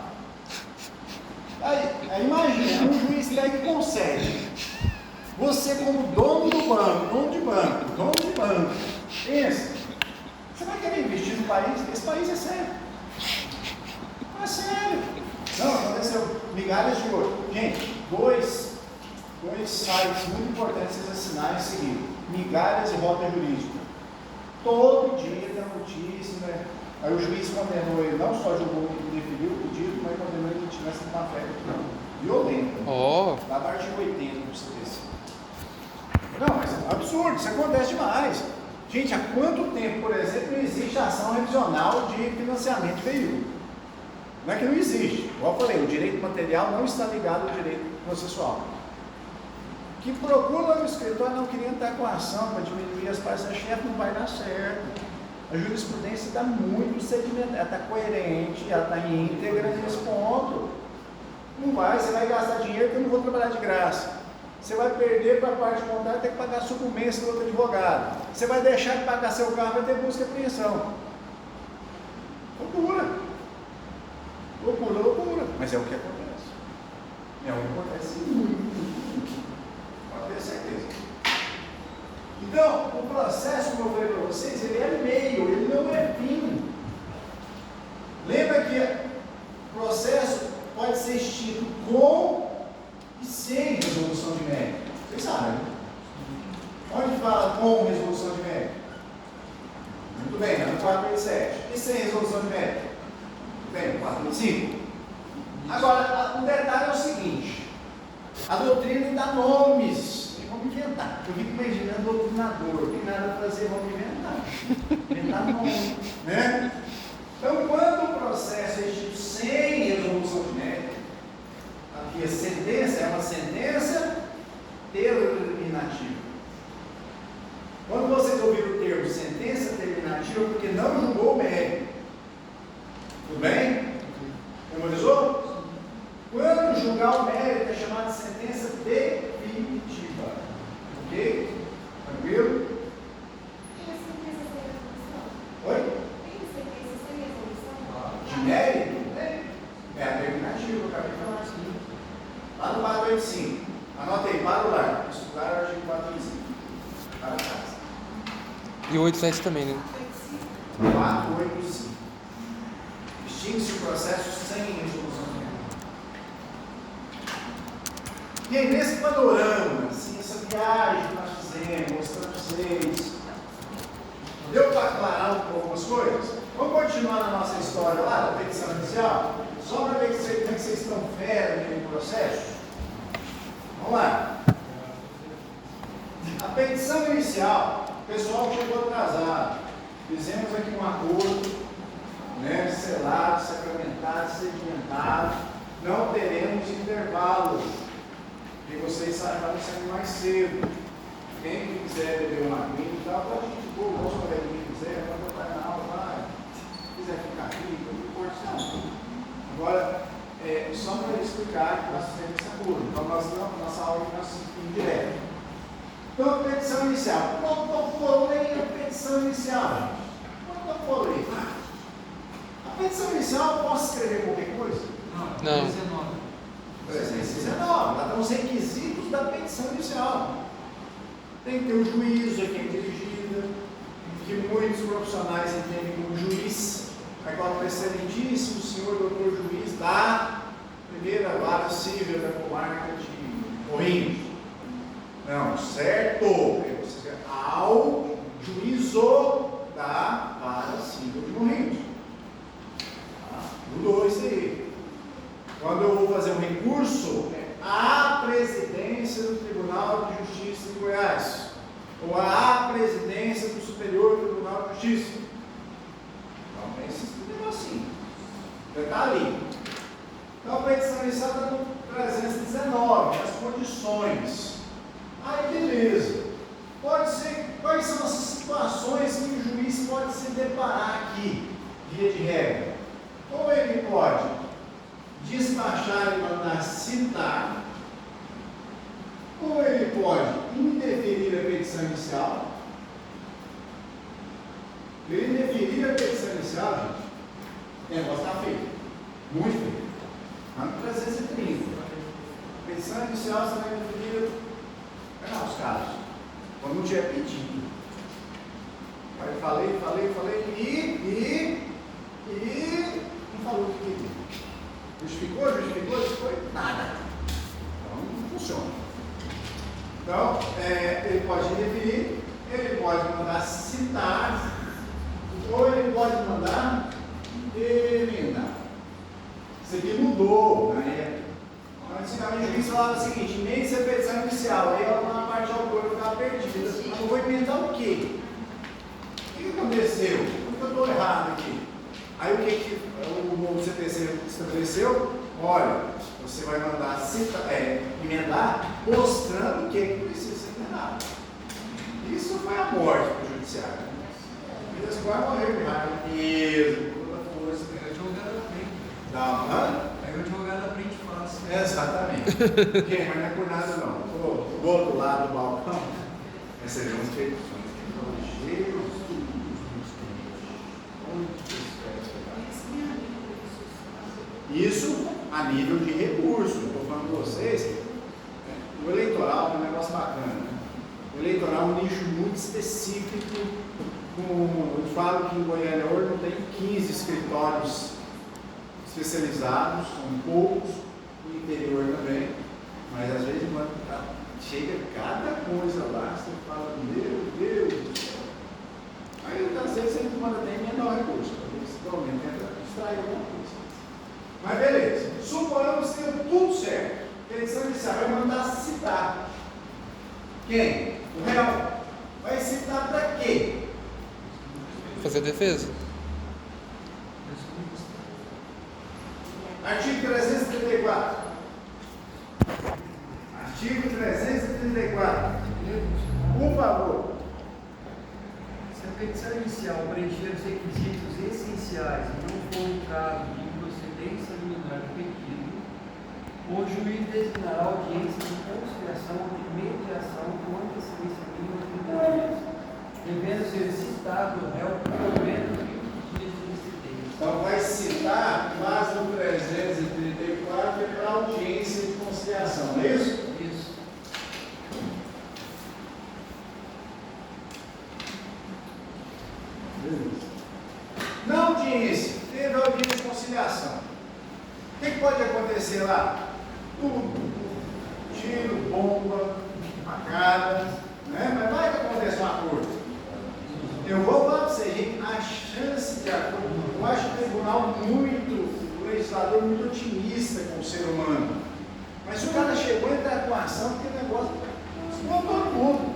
Aí imagina, um juiz pega e concede. Você como dono do banco, dono de banco, pensa, você vai querer investir no país? Esse país é sério. Não é sério. Não, aconteceu. Migalhas de ouro. Gente, dois sites muito importantes vocês assinarem seguindo. Migalhas e Rota Jurídica. Todo dia tem notícia, né? Aí o juiz condenou ele, não só julgou que deferiu o pedido, mas condenou ele que tivesse uma fé violenta. Lá no artigo 80 do CPC. Não, mas é absurdo, isso acontece demais. Gente, há quanto tempo, por exemplo, não existe ação revisional de financiamento de veículo? Não é que não existe. Igual eu falei, o direito material não está ligado ao direito processual. Que procura no escritório, não queria entrar com a ação para diminuir as partes-chefe, não vai dar certo. A jurisprudência está muito sedimentada, ela está coerente, ela está íntegra nesse ponto. Não vai, você vai gastar dinheiro que eu não vou trabalhar de graça. Você vai perder para a parte contrária, ter que pagar sucumbência do outro advogado. Você vai deixar de pagar seu carro, vai ter busca e apreensão. Loucura. Mas é o que acontece. É o que acontece muito. Pode ter certeza. Então, o processo, como eu falei para vocês, ele é meio, ele não é fim. Lembra que o processo pode ser extinto com e sem resolução de mérito. Vocês sabem, né? Onde fala com resolução de mérito? Muito bem, no 487. E sem resolução de mérito? Muito bem, no 485. Agora, o detalhe é o seguinte: a doutrina dá nomes. Vamos inventar. Eu fico imaginando doutrinador, não tem nada a fazer, vamos inventar. Inventar nome, né? processo extinto sem resolução de mérito. Aqui a sentença é uma sentença terminativa. Quando vocês ouviram o termo sentença terminativa, é porque não julgou o mérito. Tudo bem? Memorizou? Quando julgar o mérito é chamado de sentença definitiva. Ok? Tranquilo? Oi? De mérito? É a terminativa, eu acabei de falar assim. Lá no 485. Anota aí, para o lar. Estudar o artigo 485. Para casa. E o 87 também, né? 485. Extingue-se o processo sem resolução de mérito. E aí, nesse panorama, assim, essa viagem que nós fizemos, mostrando para vocês, deu para aclarar um pouco as coisas? Vamos continuar na nossa história lá, da petição inicial? Só para ver como é que vocês estão fera naquele processo? Vamos lá. A petição inicial, o pessoal chegou atrasado. Fizemos aqui um acordo, né, selado, sacramentado, sedimentado. Não teremos intervalos. E vocês saibam sair mais cedo. Quem quiser beber uma aguinha e tal, pode ir de boa, igual os coleguinhas quiser, vai botar na aula, vai. Se quiser ficar aqui, não importa não. Agora, só para explicar que nós fizemos esse acordo. Então, nossa aula é indireta. Então, a petição inicial. Protocolei a petição inicial, gente. Protocolei. A petição inicial, eu posso escrever qualquer coisa? Não. 319. Lá estão os requisitos da petição inicial. Tem que ter o juízo a quem é dirigida, que muitos profissionais entendem como juiz. Agora, o excelentíssimo senhor doutor juiz da primeira vara civil da comarca de Morrinhos. Não, certo? Ao juízo da vara civil de Morrinhos. Mudou isso aí. Quando eu vou fazer um recurso, é à presidência do Tribunal de Justiça de Goiás, ou à presidência do Superior Tribunal de Justiça. Então, esse negocinho. Está ali. Então, a petição inicial está no 319, as condições. Aí, beleza. Pode ser, quais são as situações que o juiz pode se deparar aqui, via de regra? Ou ele pode despachar e mandar citar, ou ele pode indeferir a petição inicial. Ele indeferir a petição inicial, gente, o negócio está feio, muito feio. Está no 330. A petição inicial será indeferida, pegar os casos, quando não tiver pedido. Aí falei, e não falou o que queria. Justificou? Nada. Então, não funciona. Então, ele pode indeferir, ele pode mandar citar, ou ele pode mandar emendar. Isso aqui mudou na época. Antigamente o juiz falava o seguinte: emende-se a petição inicial, aí ela na parte autora ficava perdida. Mas eu vou emendar o quê? O que aconteceu? Por que eu estou errado aqui? Aí o que o novo CPC estabeleceu? Olha, você vai mandar emendar mostrando o que precisa ser emendado. Isso foi a morte para o judiciário. E as quase morreu de raiva, peso, toda a força. Aí o advogado aprende. Hã? Aí o advogado aprende fácil. Exatamente. Mas não é por nada não. Do outro lado do balcão, recebemos petições que elogiam os isso a nível de recurso. Estou falando com vocês, o eleitoral é um negócio bacana. Né? O eleitoral é um nicho muito específico. Eu falo que em Goiânia hoje não tem 15 escritórios especializados, são poucos, no interior também, mas às vezes quando chega cada coisa lá, você fala, meu Deus do céu. Aí às vezes você manda até menor recurso, pelo menos tenta extrair alguma coisa. Mas beleza, suponhamos que deu tudo certo. Petição inicial vai mandar citar. Quem? O réu. Vai citar para quê? Fazer defesa. Artigo 334. Artigo 334. Por favor. Se a petição inicial preencher os requisitos essenciais e não for o caso de improcedência liminar do pedido, o juiz designará audiência de conciliação ou de mediação com antecedência mínima de 30 dias, devendo ser citado o réu por pelo menos 20 dias de antecedência. Então vai citar mais no 334 é para audiência de conciliação, não é isso? Isso. Na audiência, teve audiência de conciliação. O que pode acontecer lá? Tudo. Tiro, bomba, facada, né? Mas vai que acontece um acordo. Eu vou falar para você, gente, a chance de acordo, eu acho o tribunal o legislador muito otimista com o ser humano. Mas se o cara chegou a entrar com a ação, porque o negócio explodiu todo mundo.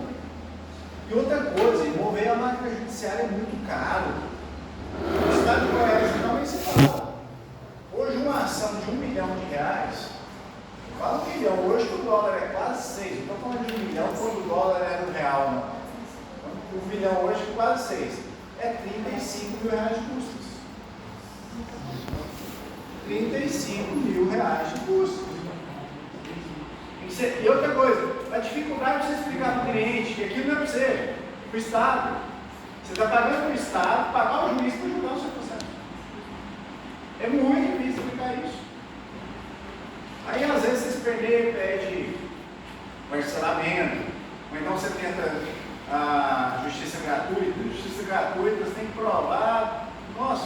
E outra coisa, envolver a máquina judiciária é muito caro. O Estado de Goiás também se fala. Hoje uma ação de R$1 milhão, eu falo 1 milhão, hoje o dólar é quase 6, não estou falando de 1 milhão quando o dólar era no real, não. 1 milhão hoje é quase 6, é R$35 mil de custos. R$35 mil de custos. E outra coisa, a dificuldade de você explicar para o cliente que aquilo não é para você, para o Estado. Você está pagando para o Estado, pagar o juiz para julgar o seu processo. É muito difícil explicar isso. Aí às vezes você pede parcelamento, ou então você tenta a justiça gratuita. Justiça gratuita você tem que provar, nossa,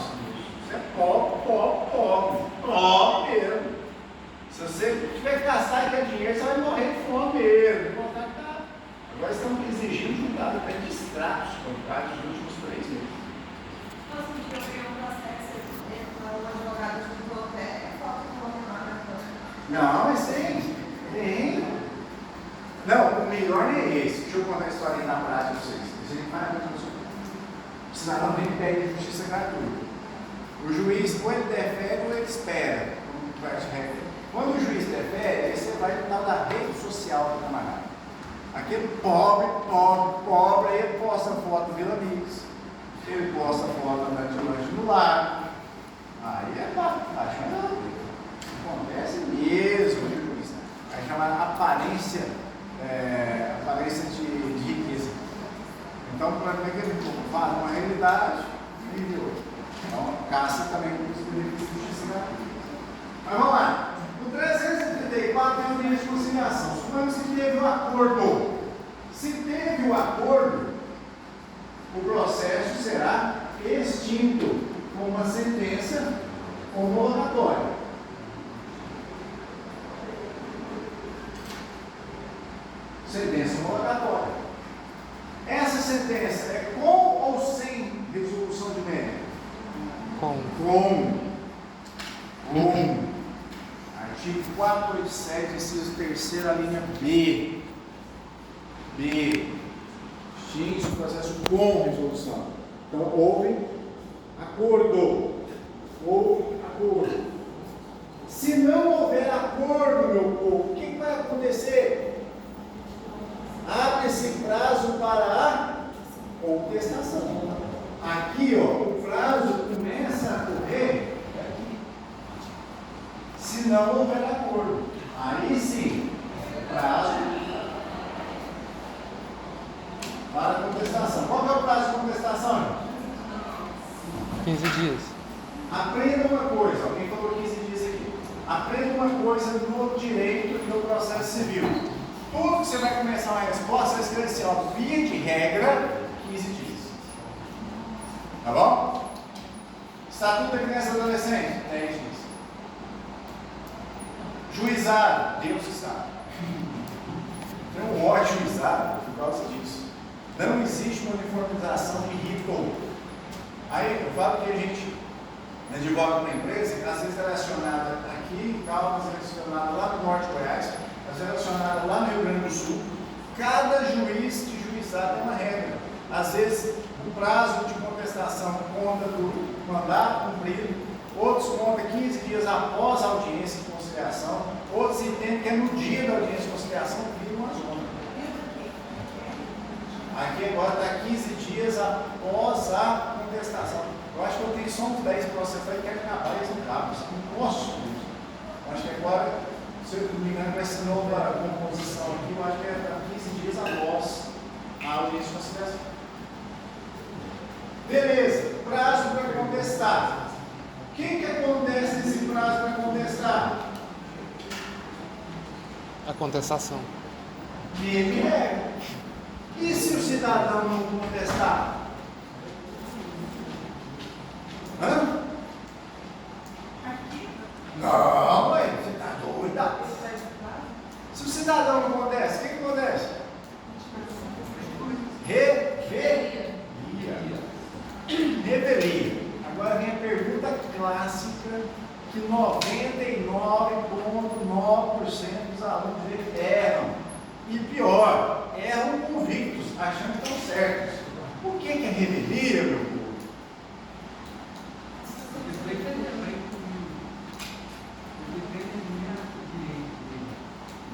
você é pobre mesmo. Se você tiver que gastar aquele dinheiro, você vai morrer de fome mesmo. Agora estamos exigindo julgado até de extratos bancários nos últimos 3 meses. Nossa, eu peguei um processo com um advogado de Voltaire, falta de uma Não, mas tem. Não, o melhor nem é esse. Deixa eu contar a história na prática para vocês. A gente faz muito. Senão tem que pedir justiça gratuita. O juiz, ou ele defere ou ele espera. Quando o juiz defere, aí você vai no tal da rede social do camarada. Aquele pobre, aí ele posta foto do Vila Mix, ele posta foto de lanche no lago. Aí é baixo, acontece mesmo, juiz. Aí chama aparência de riqueza. Então, para ver que ele fala uma realidade, nível. Então, caça também com os benefícios de justiça gratuita. Mas vamos lá. O 334 tem audiência de conciliação. Suponhamos que teve um acordo. Se teve um acordo, o processo será extinto com uma sentença homologatória. Sentença homologatória. Essa sentença é com ou sem resolução de mérito? Com. Artigo 487, inciso 3º, a linha B. Extingue o processo com resolução. Então, houve acordo. Se não houver acordo, meu povo, o que vai acontecer? Abre-se prazo para a contestação. Aqui, o prazo começa a correr se não houver acordo. Aí sim, prazo para contestação. Qual é o prazo de contestação? 15 dias. Aprenda uma coisa, alguém falou 15 dias aqui. Aprenda uma coisa no direito e no processo civil. Tudo que você vai começar uma resposta, vai escrever assim, via de regra, 15 dias. Tá bom? Estatuto da Criança e Adolescente, 10 dias. Juizado, Deus sabe. Tem um ódio juizado por causa disso. Não existe uma uniformização de rito. Aí eu falo que a gente advoga uma empresa que às vezes é relacionada aqui em Caldas, relacionada lá no norte de Goiás, às vezes é relacionada lá no Rio Grande do Sul. Cada juiz de juizado tem uma regra. Às vezes o prazo de contestação conta do mandato cumprido, outros contam 15 dias após a audiência de conciliação, outros entendem que é no dia da audiência de conciliação que vira uma zona. Aqui agora está 15 dias após a contestação. Eu acho que eu tenho só uns 10 processos aí que querem acabar e eles não acabam. Nossa, eu acho que agora, se eu não me engano, com essa nova composição aqui, eu acho que é 15 dias após a audiência de conciliação. Beleza, prazo para contestar. O que acontece nesse prazo para contestar? A contestação. Ele é. E se o cidadão não contestar? Hã? Não, mãe, você está doida? Se o cidadão não contesta, o que acontece? Revelia. Agora vem a pergunta clássica que 99,9% dos alunos erram. E pior, erram convictos, achando que estão certos. O que é revelia, meu povo?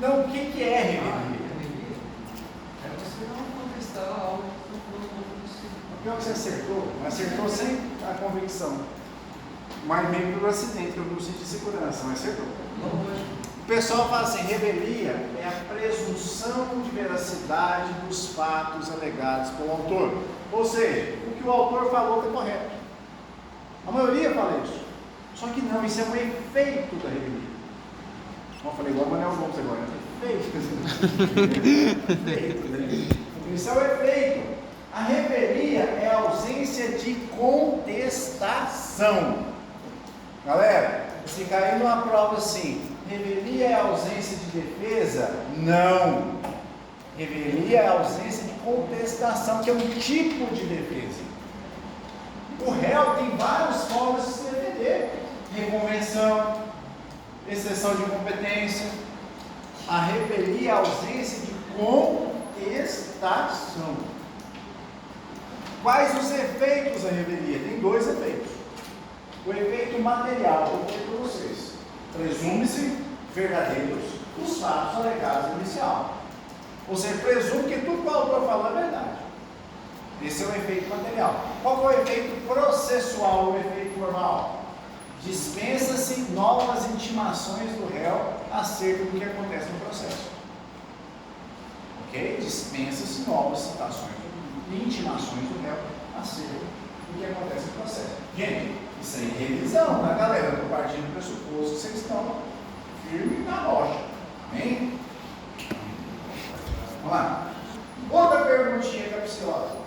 Não, o que é revelia? É você não contestar algo que não aconteceu. Pior que você acertou, mas acertou sem a convicção. Mas meio pelo acidente, que eu não senti segurança, mas acertou. O pessoal fala assim, revelia é a presunção de veracidade dos fatos alegados pelo autor. Ou seja, o que o autor falou está correto. A maioria fala isso. Só que não, isso é um efeito da revelia. Eu falei igual o Manuel Gomes agora. Efeito. Isso é o efeito. A revelia é a ausência de contestação. Galera, se cair numa prova assim, revelia é a ausência de defesa? Não. Revelia é a ausência de contestação, que é um tipo de defesa. O réu tem várias formas de se defender: reconvenção, exceção de incompetência. A revelia é a ausência de contestação. Quais os efeitos da revelia? Tem dois efeitos. O efeito material, eu vou dizer para vocês. Presume-se verdadeiros os fatos alegados inicial. Ou seja, presume que tudo que o autor falou é verdade. Esse é o efeito material. Qual é o efeito processual, o efeito formal? Dispensa-se novas intimações do réu acerca do que acontece no processo. Ok? Dispensa-se novas citações e intimações do réu acerca do que acontece no processo. Gente, isso aí é revisão, né, galera? Eu estou partindo do pressuposto que vocês estão firmes na rocha. Amém? Vamos lá. Outra perguntinha capciosa.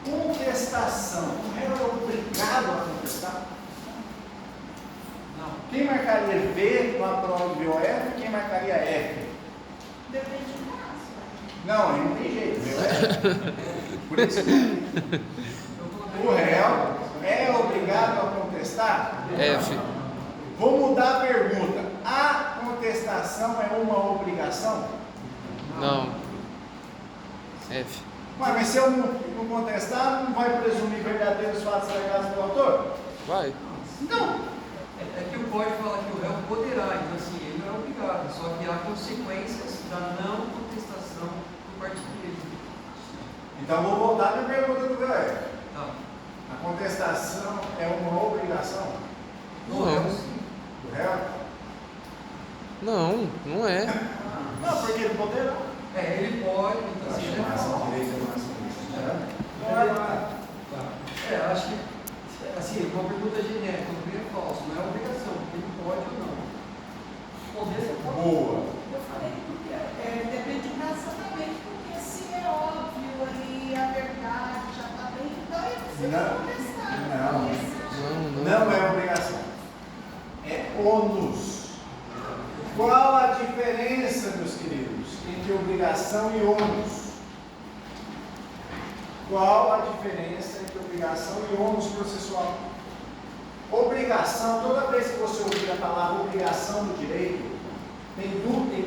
Contestação. O réu é obrigado a contestar? Não. Quem marcaria V na prova do BOF? Quem marcaria F? Depende do caso. Não, aí não tem jeito. Por isso o réu é obrigado a contestar? F. Vou mudar a pergunta. A contestação é uma obrigação? Não. F. Mas se eu não contestar, não vai presumir verdadeiros fatos alegados pelo autor? Vai. Não. É que o código fala que o réu poderá, então assim, ele não é obrigado, só que há consequências da não contestação por parte dele. Então vou voltar para a pergunta do réu. Tá. A contestação é uma obrigação No Não. réu, sim. do réu? Não, não é. Não, porque ele poderá. Ele pode, então assim, ele é falso. Acho que, assim, uma pergunta genérica, o que é falso, não é obrigação, porque ele pode ou não. Poder é pode. Boa. Eu falei que depende de caso exatamente, porque se é óbvio ali a verdade já está bem, então ele precisa contestar. Não é obrigação. É ônus. Qual a diferença, meus queridos, entre obrigação e ônus? Qual a diferença entre obrigação e ônus processual? Obrigação, toda vez que você ouvir a palavra obrigação no direito, tem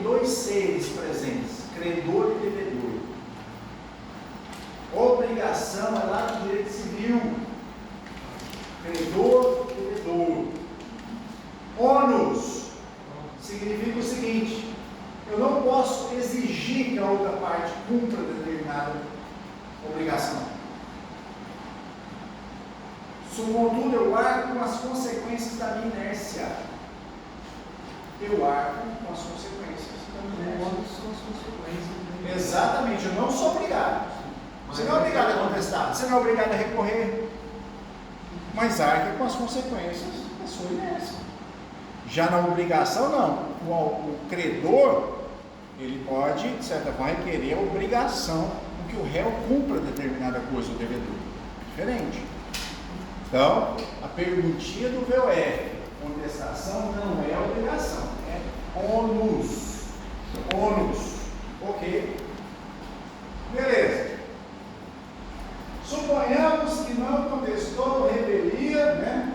dois seres presentes, credor e devedor. Obrigação é lá no direito civil. Credor e devedor. Contudo, eu arco com as consequências da minha inércia. Eu arco com as consequências da minha inércia. Quais são as consequências? Exatamente, eu não sou obrigado. Você não é obrigado a contestar, você não é obrigado a recorrer. Mas arque com as consequências da sua inércia. Já na obrigação, não. O credor, ele pode, de certa forma, requerer a obrigação com que o réu cumpra determinada coisa, o devedor. Diferente. Então, a perguntinha do VOF, contestação não é obrigação, é ônus. Ônus. Ok. Beleza. Suponhamos que não contestou revelia, né?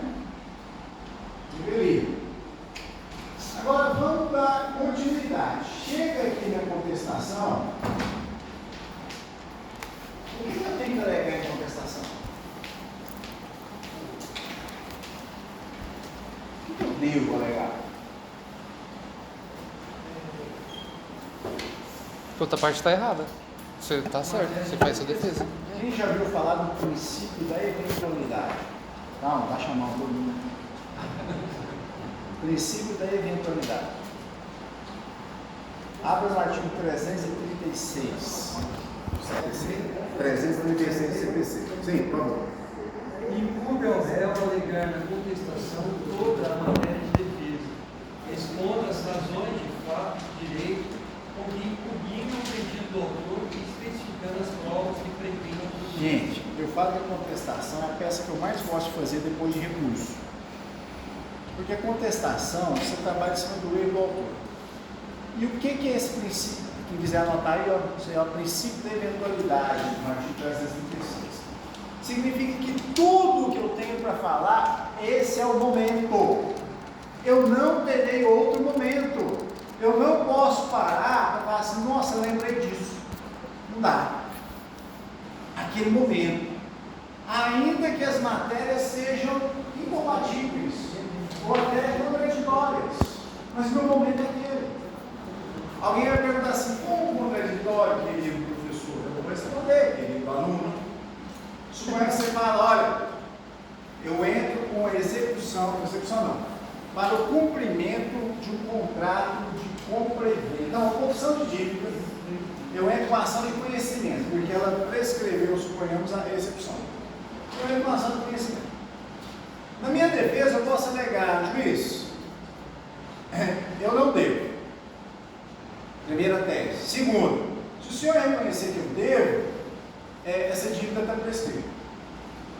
Revelia. Agora vamos dar continuidade. Chega aqui na contestação. O que eu tenho que alegar em contestação? O que eu devo alegar? A outra parte está errada. Você está certo, você faz sua defesa. Quem já ouviu falar do princípio da eventualidade? Não vai chamar todo mundo. Princípio da eventualidade. Abra o artigo 336. 336 do CPC. Sim, por favor. Incumbe ao réu alegar na contestação toda a matéria de defesa, expondo as razões de fato e direito com que impugnam o pedido do autor e especificando as provas que pretendam. Gente, eu falo que a contestação é a peça que eu mais gosto de fazer depois de recurso. Porque a contestação, você trabalha em cima do erro do autor. E o que é esse princípio? Quem quiser anotar aí, é o princípio da eventualidade, no artigo 336. Significa que tudo que eu tenho para falar, esse é o momento. Eu não terei outro momento. Eu não posso parar para falar assim, nossa, eu lembrei disso. Não dá. Aquele momento. Ainda que as matérias sejam incompatíveis, ou até contraditórias. Mas meu momento é aquele. Alguém vai perguntar assim, como contraditório, querido professor? Eu vou responder, querido aluno. Suponha que você fala, olha, eu entro com a execução não, para o cumprimento de um contrato de compra e venda. Não, a confissão de dívida, eu entro com a ação de conhecimento, porque ela prescreveu, suponhamos, a execução. Eu entro com a ação de conhecimento. Na minha defesa, eu posso alegar, juiz, eu não devo. Primeira tese. Segundo, se o senhor reconhecer que eu devo, essa dívida está prescrita.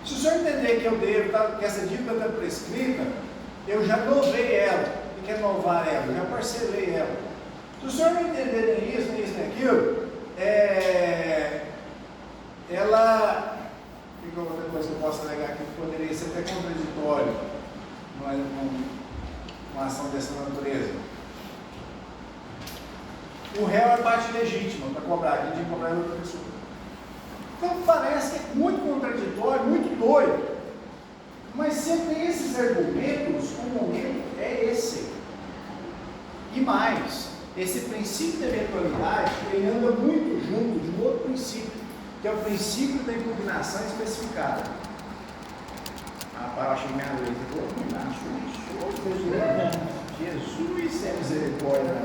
Se o senhor entender que eu devo, que essa dívida está prescrita, eu já novei ela, e quer novar ela, eu já parcelei ela. Se o senhor não entender nem isso, nem aquilo, ela, que outra coisa que eu posso alegar aqui, que poderia ser até contraditório, uma ação dessa natureza. O réu é parte legítima para cobrar, quem tinha que cobrar é outra pessoa. Então parece que é muito contraditório, muito doido. Mas sempre esses argumentos, o momento é esse. E mais, esse princípio da eventualidade, ele anda muito junto de um outro princípio, que é o princípio da impugnação especificada. Rapaz, eu achei minha letra. Jesus é misericórdia.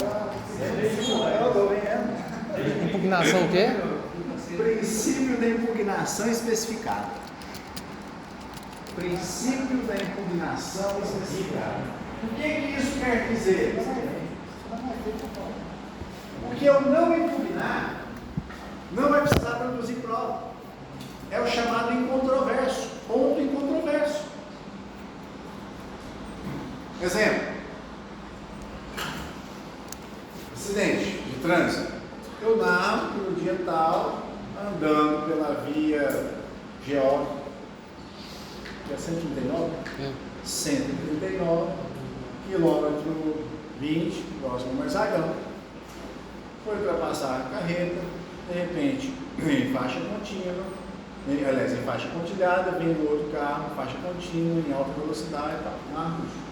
Eu estou vendo. Impugnação o quê? Princípio da impugnação especificada. Princípio da impugnação especificada. O que isso quer dizer? O que eu não impugnar não vai precisar produzir prova. É o chamado incontroverso, ponto incontroverso. Exemplo. Acidente de trânsito. Eu narro que no dia tal, andando pela via GO, que é 139, 139, quilômetro 20, próximo ao Marzagão, foi ultrapassar a carreta, de repente, em faixa contínua, aliás, em faixa pontilhada, vem o outro carro, faixa contínua, em alta velocidade e tal, narro isso.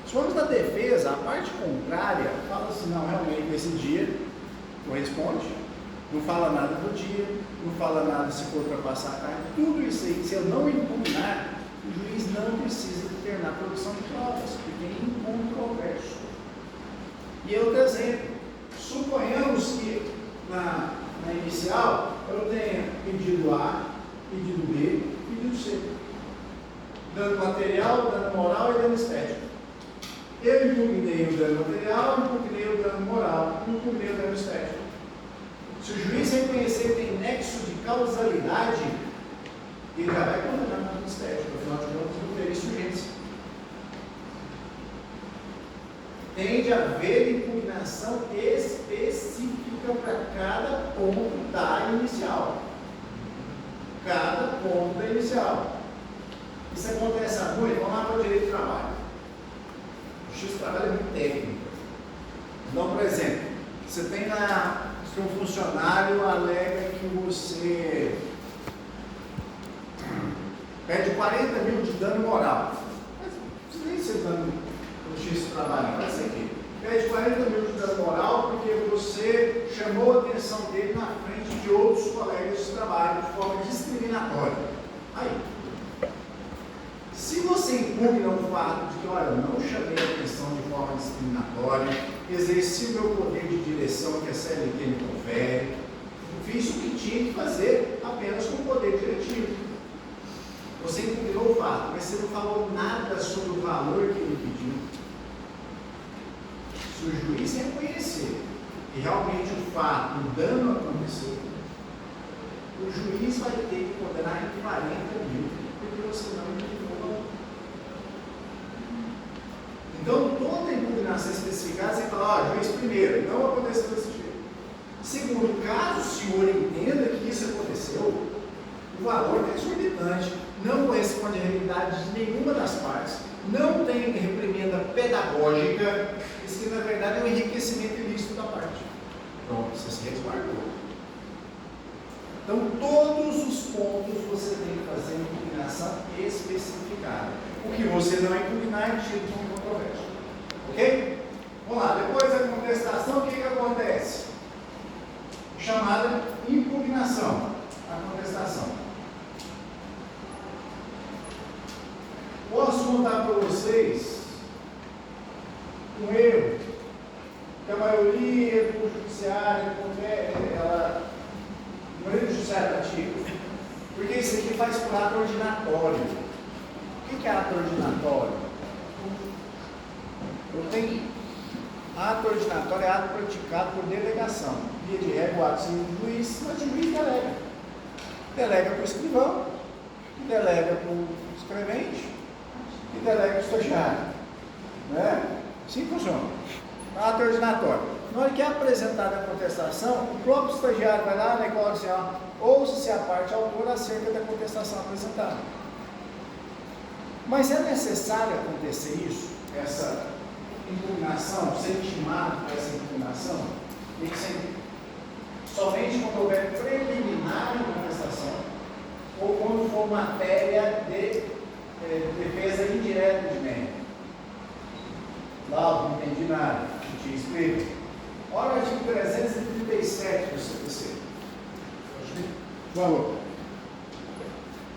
Se formos da defesa, a parte contrária fala assim, não, realmente nesse dia corresponde, não fala nada do dia, não fala nada se for ultrapassar a carga, tudo isso aí, se eu não impugnar, o juiz não precisa determinar a produção de provas, porque é incontroverso. E outro exemplo, suponhamos que na inicial eu tenha pedido A, pedido B, pedido C. Dano material, dano moral e dano estético. Eu impugnei o dano material, impugnei o dano moral, impugnei o dano estético. Se o juiz reconhecer que tem nexo de causalidade, ele já vai condenar o dano estético, afinal de contas, não teria urgência. Tem de haver impugnação específica para cada ponto da inicial. Cada ponto da inicial. Isso acontece muito, vamos lá para o direito do trabalho. O justiça do trabalho é muito técnico. Então, por exemplo, você tem que um funcionário alega que você pede 40 mil de dano moral. Mas não precisa nem ser dano no justiça do trabalho, vai ser aqui. Pede 40 mil de dano moral porque você chamou a atenção dele na frente de outros colegas de trabalho de forma discriminatória. Aí, se você impugna o fato de que, olha, eu não chamei a atenção de forma discriminatória, exerci o meu poder de direção que a CLT me confere, fiz o que tinha que fazer apenas com o poder diretivo. Você impugnou o fato, mas você não falou nada sobre o valor que ele pediu. Se o juiz reconhecer que realmente o fato, o dano aconteceu, o juiz vai ter que condenar em 40 mil, porque você não impugnou. Então, toda impugnação especificada, você fala, juiz, primeiro, não aconteceu desse jeito. Segundo, caso o senhor entenda que isso aconteceu, o valor é exorbitante, não corresponde à realidade de nenhuma das partes, não tem reprimenda pedagógica, isso que na verdade é um enriquecimento ilícito da parte. Pronto, você se resguardou. Então, todos os pontos você tem que fazer uma impugnação especificada. O que você não impugnar é tido como controvérsia. Ok? Vamos lá, depois da contestação, o que acontece? Chamada impugnação, a contestação. Posso contar para vocês um erro que a maioria do judiciário, a maioria do judiciário pratica, porque isso aqui faz por ato ordinatório. O que é ato ordinatório? Eu tenho ato ordinatório, é ato praticado por delegação. Via de regra, o ato civil do juiz, mas o juiz delega. Delega para o escrivão, delega para o escrevente e delega para o estagiário. Né? Assim funciona. Ato ordinatório. Na hora que é apresentada a contestação, o próprio estagiário vai lá e coloca assim, ouça-se a parte autora acerca da contestação apresentada. Mas é necessário acontecer isso, essa impugnação, ser intimado para essa impugnação, tem que ser somente quando houver preliminar em contestação ou quando for matéria de defesa indireta de mérito. Lá, não entendi nada, não tinha escrito. Olha o artigo 337 do CPC. Por favor.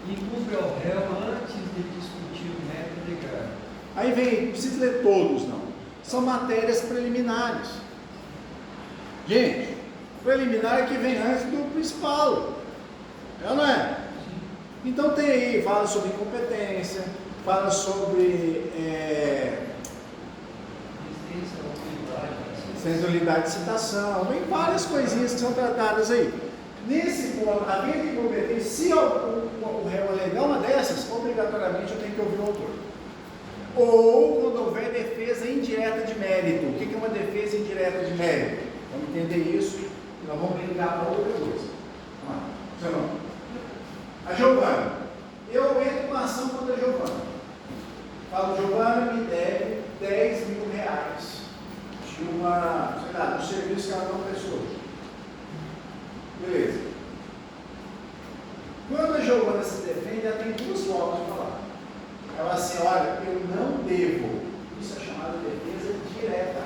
Incumbe ao réu antes de discutir o mérito legal. Aí vem, não precisa ler todos, não. São matérias preliminares. Gente, preliminar é que vem antes do principal. É ou não é? Então tem aí, fala sobre incompetência, fala sobre sensibilidade de citação, vem várias coisinhas que são tratadas aí. Nesse ponto, a venda de incompetência, se o réu alegar uma dessas, obrigatoriamente eu tenho que ouvir o autor. Ou quando houver defesa indireta de mérito. O que é uma defesa indireta de mérito? Vamos entender isso e nós vamos brincar para outra coisa. Vamos lá. A Giovana. Eu entro com uma ação contra a Giovana. Falo, Giovana me deve 10 mil reais de um serviço que ela não prestou. Beleza. Quando a Giovana se defende, ela tem duas formas de falar. Ela assim, olha, eu não devo. Isso é chamado de defesa direta.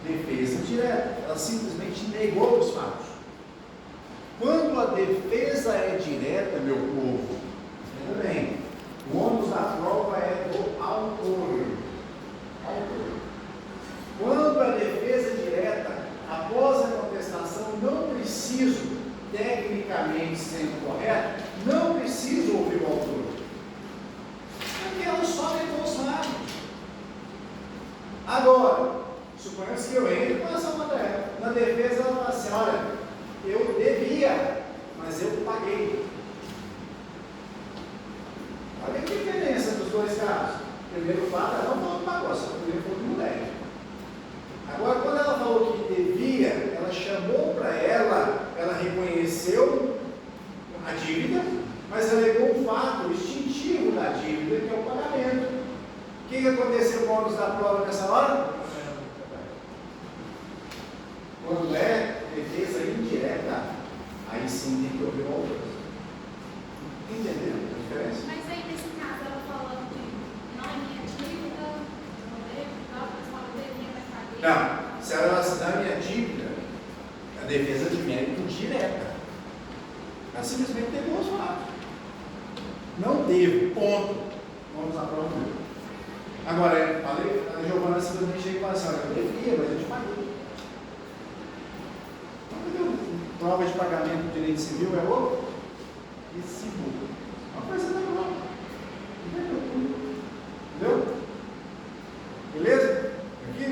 Defesa direta. Ela simplesmente negou os fatos. Quando a defesa é direta, meu povo, tudo bem, da prova é do autor. Quando a defesa direta, após a contestação, não preciso, tecnicamente sendo correto, não preciso ouvir o autor. Porque ela só levou os fatos. Agora, suponhamos que eu entre com essa matéria. Na defesa ela fala assim, olha, eu devia, mas eu paguei. Olha que diferença dos dois casos. Primeiro fato, ela não falou que pagou, só que primeiro falou que não deve. Agora, quando ela falou que devia, ela chamou para ela reconheceu a dívida, mas alegou um fato distintivo da dívida, que é o pagamento. O que aconteceu com o ônus da prova nessa hora? Quando é defesa indireta, aí sim tem que ouvir o autor. Entenderam a diferença? Mas aí nesse caso ela falando de não é minha dívida, não devo, mas devia, mas paguei. Não, se ela assinar minha dívida, a defesa de mérito direta. Ela simplesmente pegou os fatos. Não devo, ponto. Vamos à prova. Agora, eu falei, a Giovana simplesmente chega e fala assim, olha, eu devia, mas eu te paguei. Prova de pagamento do direito civil é o recibo. Uma coisa da prova. Entendeu? Beleza? Aqui?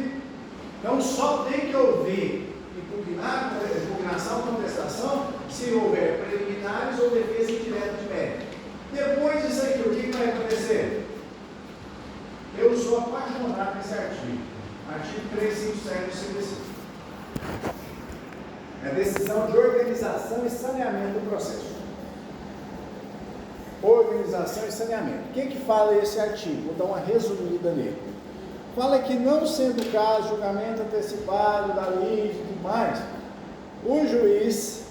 Então só tem que ouvir impugnação, contestação, se houver preliminares ou defesa indireta de mérito. Depois disso aqui, o que vai acontecer? Eu sou apaixonado nesse artigo. Artigo 357 do CDC. É a decisão de organização e saneamento do processo. Organização e saneamento. O que fala esse artigo? Vou dar uma resumida nele. Fala que não sendo o caso, julgamento antecipado da lei e tudo mais, o juiz,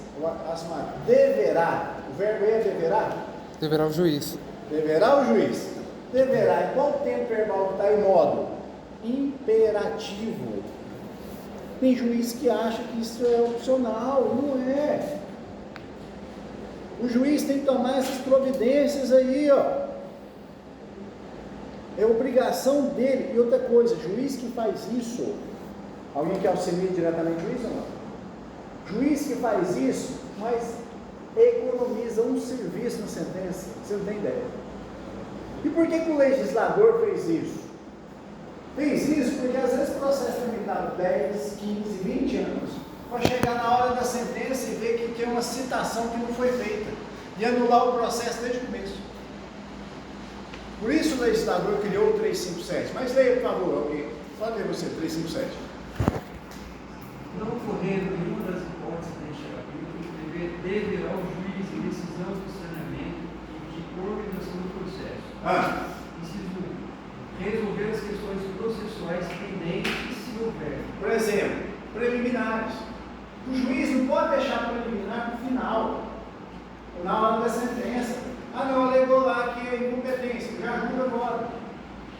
deverá, o verbo é deverá? Deverá o juiz. Deverá o juiz. Deverá, em qual tempo verbal está em modo? Imperativo. Tem juiz que acha que isso é opcional, não é. O juiz tem que tomar essas providências aí, ó. É obrigação dele. E outra coisa, juiz que faz isso, alguém que auxilia diretamente o juiz ou não? Juiz que faz isso, mas economiza um serviço na sentença, você não tem ideia. E por que o legislador fez isso? Fez isso porque às vezes o processo é limitado 10, 15, 20 anos, para chegar na hora da sentença e ver que tem uma citação que não foi feita, e anular o processo desde o começo. Por isso o legislador criou o 357. Mas leia, por favor, alguém. Pode ler você, 357. Não ocorrendo nenhuma das hipóteses deste capítulo, deverá o juiz em decisão de saneamento e de organização do processo. Inciso 1. Resolver as questões processuais pendentes, se houver. Por exemplo, preliminares. O juiz não pode deixar preliminar para o final, ou na hora da sentença. Não, alegou lá que é incompetência, já julga agora.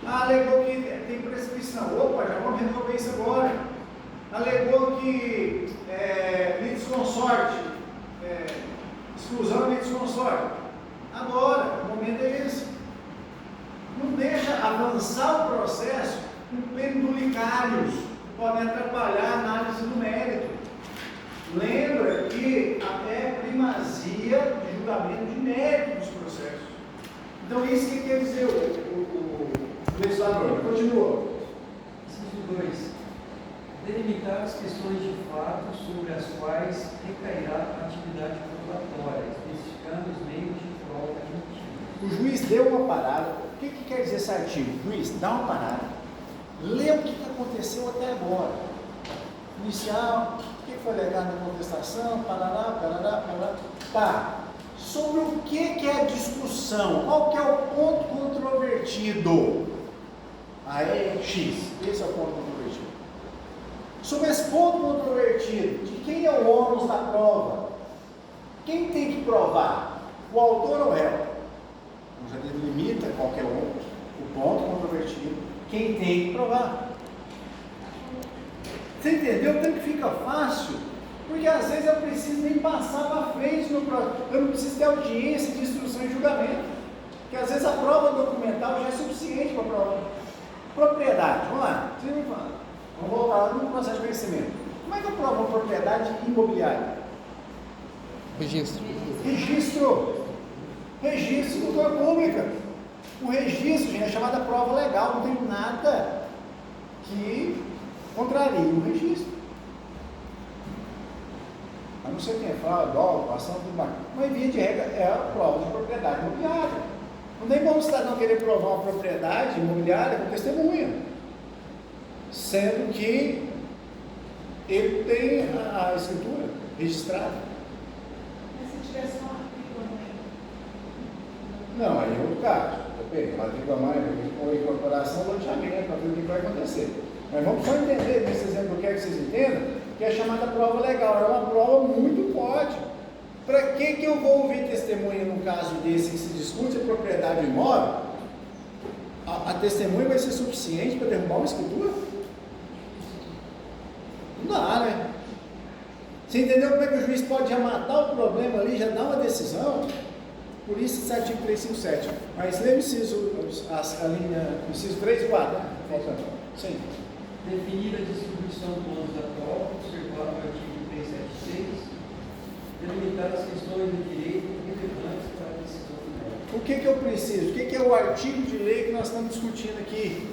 Alegou que tem prescrição, opa, já vamos resolver isso agora. Alegou que litisconsorte, exclusão de litisconsorte. Agora, o momento é esse. Não deixa avançar o processo com pendulicários que podem atrapalhar a análise do mérito. Lembra que até primazia de julgamento de mérito dos processos. Então, isso que quer dizer o legislador. Continua. Inciso 2. Delimitar as questões de fato sobre as quais recairá a atividade protelatória, especificando os meios de prova admitidos. O juiz deu uma parada. O que quer dizer esse artigo? O juiz dá uma parada, lê o que aconteceu até agora. Inicial, o que foi legado na contestação, parará. Tá. Sobre o que é a discussão? Qual que é o ponto controvertido? É X. Esse é o ponto controvertido. Sobre esse ponto controvertido, de quem é o ônus da prova? Quem tem que provar? O autor ou o réu? Já delimita qualquer ônus, o ponto controvertido, quem tem que provar. Você entendeu? Tanto que fica fácil, porque às vezes eu preciso nem passar para frente no processo, eu não preciso ter audiência de instrução e julgamento, Porque às vezes a prova documental já é suficiente para a prova. Propriedade, vamos lá. Vamos voltar lá no processo de conhecimento. Como é que eu provo uma propriedade imobiliária? Registro. Registro de cultura pública. O registro, gente, é chamada prova legal, não tem nada que contrarie o registro. A não ser quem é fraude, dolo, ação, tudo mais. Mas, via de regra, é a prova de propriedade imobiliária. Não tem como o cidadão querer provar uma propriedade imobiliária com testemunha, sendo que ele tem a escritura registrada. Mas se tivesse um artigo Não, aí é outro caso. Depende, ela tem que tomar ou incorporação ou loteamento para ver o que vai acontecer. Mas vamos só entender, nesse exemplo, que vocês entendam, que é chamada prova legal. É uma prova muito forte. Para que eu vou ouvir testemunha num caso desse que se discute a propriedade do imóvel? A testemunha vai ser suficiente para derrubar uma escritura? Não dá, né? Você entendeu como é que o juiz pode já matar o problema ali, já dar uma decisão? Por isso esse artigo 357. Mas lê o inciso, a linha, inciso 3 e 4, né? Faltando. Sim. Definida a distribuição do ônus da prova, observado no artigo 376, delimitar as questões de direito relevantes para a decisão final. O que eu preciso? O que é o artigo de lei que nós estamos discutindo aqui?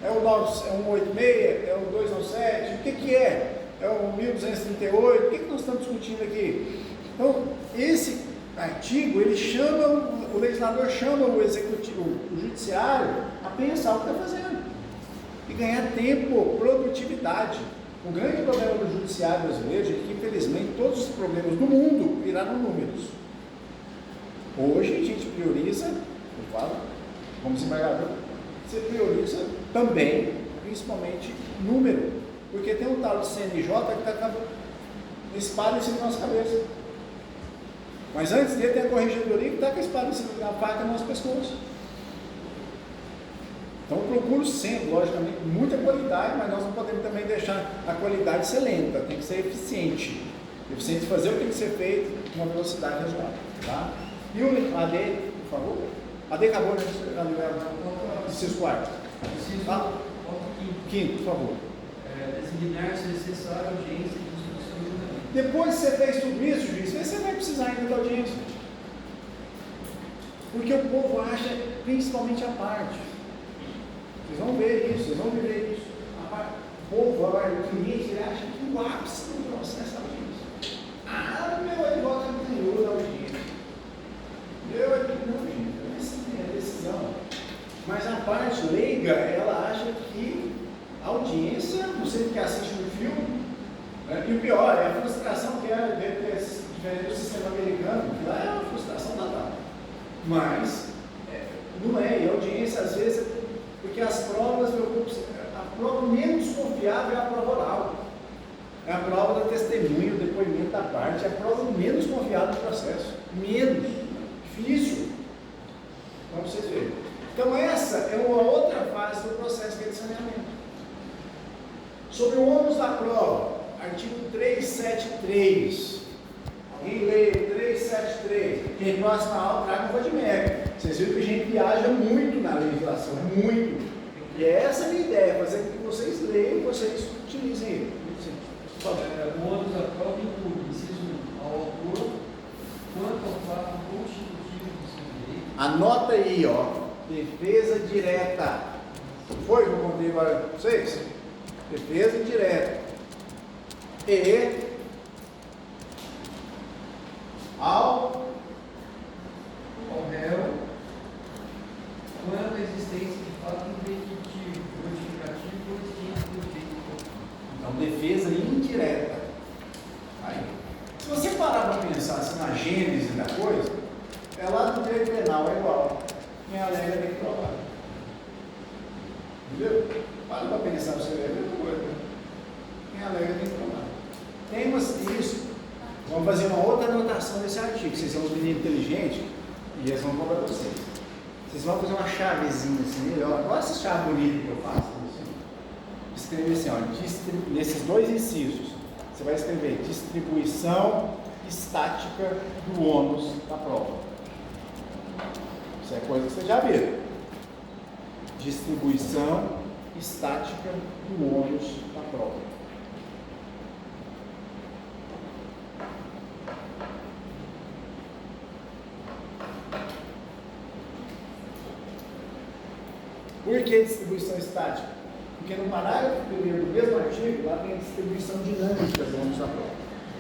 É o 186? É o 297? O que é? É o 1238? O que nós estamos discutindo aqui? Então, esse artigo, ele chama, o legislador chama o executivo, o judiciário, a pensar o que está fazendo e ganhar tempo, produtividade. O grande problema do judiciário brasileiro é que, infelizmente, todos os problemas do mundo viraram números. Hoje a gente prioriza, eu falo, como desembargador, você prioriza também, principalmente, número, porque tem um tal de CNJ que está com espada em cima da nossa cabeça. Mas antes dele tem a corregedoria que está com a espada em cima da faca no nosso pescoço. Então eu procuro sempre, logicamente, muita qualidade, mas nós não podemos também deixar a qualidade ser lenta, tem que ser eficiente. Eficiente de fazer o que tem que ser feito com uma velocidade razoável. Tá? E o AD, por favor? AD acabou, né? Inciso quarto. Tá? Quinto, por favor. Designar se necessário audiência de instrução e julgamento. Depois que você fez tudo isso, juiz, você vai precisar ainda da audiência. Porque o povo acha, principalmente a parte. Vocês vão ver isso, vocês vão viver isso. O povo, agora, o cliente, ele acha que o ápice do processo é a audiência. Ah, meu advogado ganhou da audiência. Meu advogado não, gente, essa é a decisão. Mas a parte leiga, ela acha que a audiência, você que assiste um filme, né, e o pior é a frustração que é diferente do sistema americano, que lá é uma frustração total. Mas, não é, e a audiência às vezes, porque as provas, a prova menos confiável é a prova oral. É a prova do testemunho, o depoimento da parte, é a prova menos confiável do processo. Menos. Difícil. Para vocês verem. Então essa é uma outra fase do processo de saneamento. Sobre o ônus da prova, artigo 373. Alguém lê 373. Quem próxima aula traga um vademecum. Vocês viram que a gente viaja muito na legislação, muito. E essa é a minha ideia, fazer com que vocês leiam e vocês utilizem ele. O ônus da prova inclui, inciso 1, ao autor, quanto ao fato constitutivo do seu direito. Anota aí, ó. Defesa direta. Foi que eu contei agora para vocês? Defesa direta. E ao réu, quanto à existência de fato impeditivo, justificativo ou extinto do direito. Então, defesa indireta. Aí, se você parar para pensar assim, na gênese da coisa, é lá do direito penal, é igual. Quem alega tem que provar. Entendeu? Para para pensar, você vê a mesma coisa. Quem alega tem que provar. Tem isso. Vamos fazer uma outra anotação desse artigo. Vocês são os meninos inteligentes e eles vão cobrar vocês. Vocês vão fazer uma chavezinha assim, melhor. Olha essa chave bonita que eu faço. Assim. Escrever assim, ó, nesses dois incisos. Você vai escrever distribuição estática do ônus da prova. Isso é coisa que você já viu. Distribuição estática do ônus da prova. Por que distribuição estática? Porque no parágrafo primeiro do mesmo artigo, lá tem a distribuição dinâmica do ônus da prova.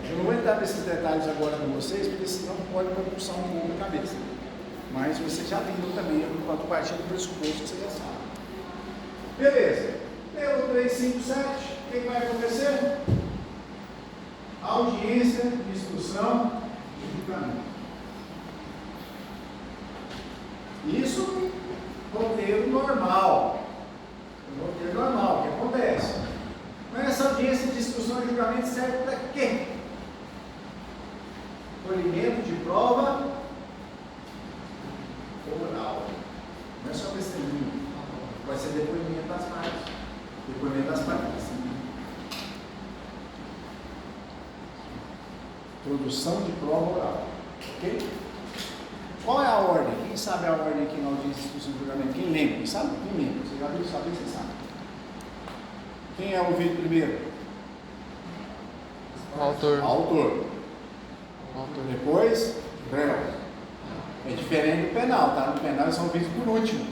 Eu não vou entrar nesses detalhes agora com vocês, porque senão pode compulsar um pouco na cabeça. Mas você já viu também, enquanto partir do pressuposto que você já sabe. Beleza. Pelo 357, o que vai acontecer? Audiência de instrução e julgamento. Isso roteiro normal. Roteiro normal, o que acontece? Mas essa audiência de instrução e julgamento serve para quê? Colhimento de prova oral. Não é só testemunho. Vai ser depoimento das partes. Depoimento das partes. Produção de prova oral. Ok? Qual é a ordem? Quem sabe a ordem aqui na audiência de instrução e julgamento? Quem lembra? Quem sabe? Quem lembra? Você já viu, sabe, você sabe. Quem é ouvido primeiro? O autor. Autor. Depois, réu. É diferente do penal, tá? No penal eles são ouvidos por último.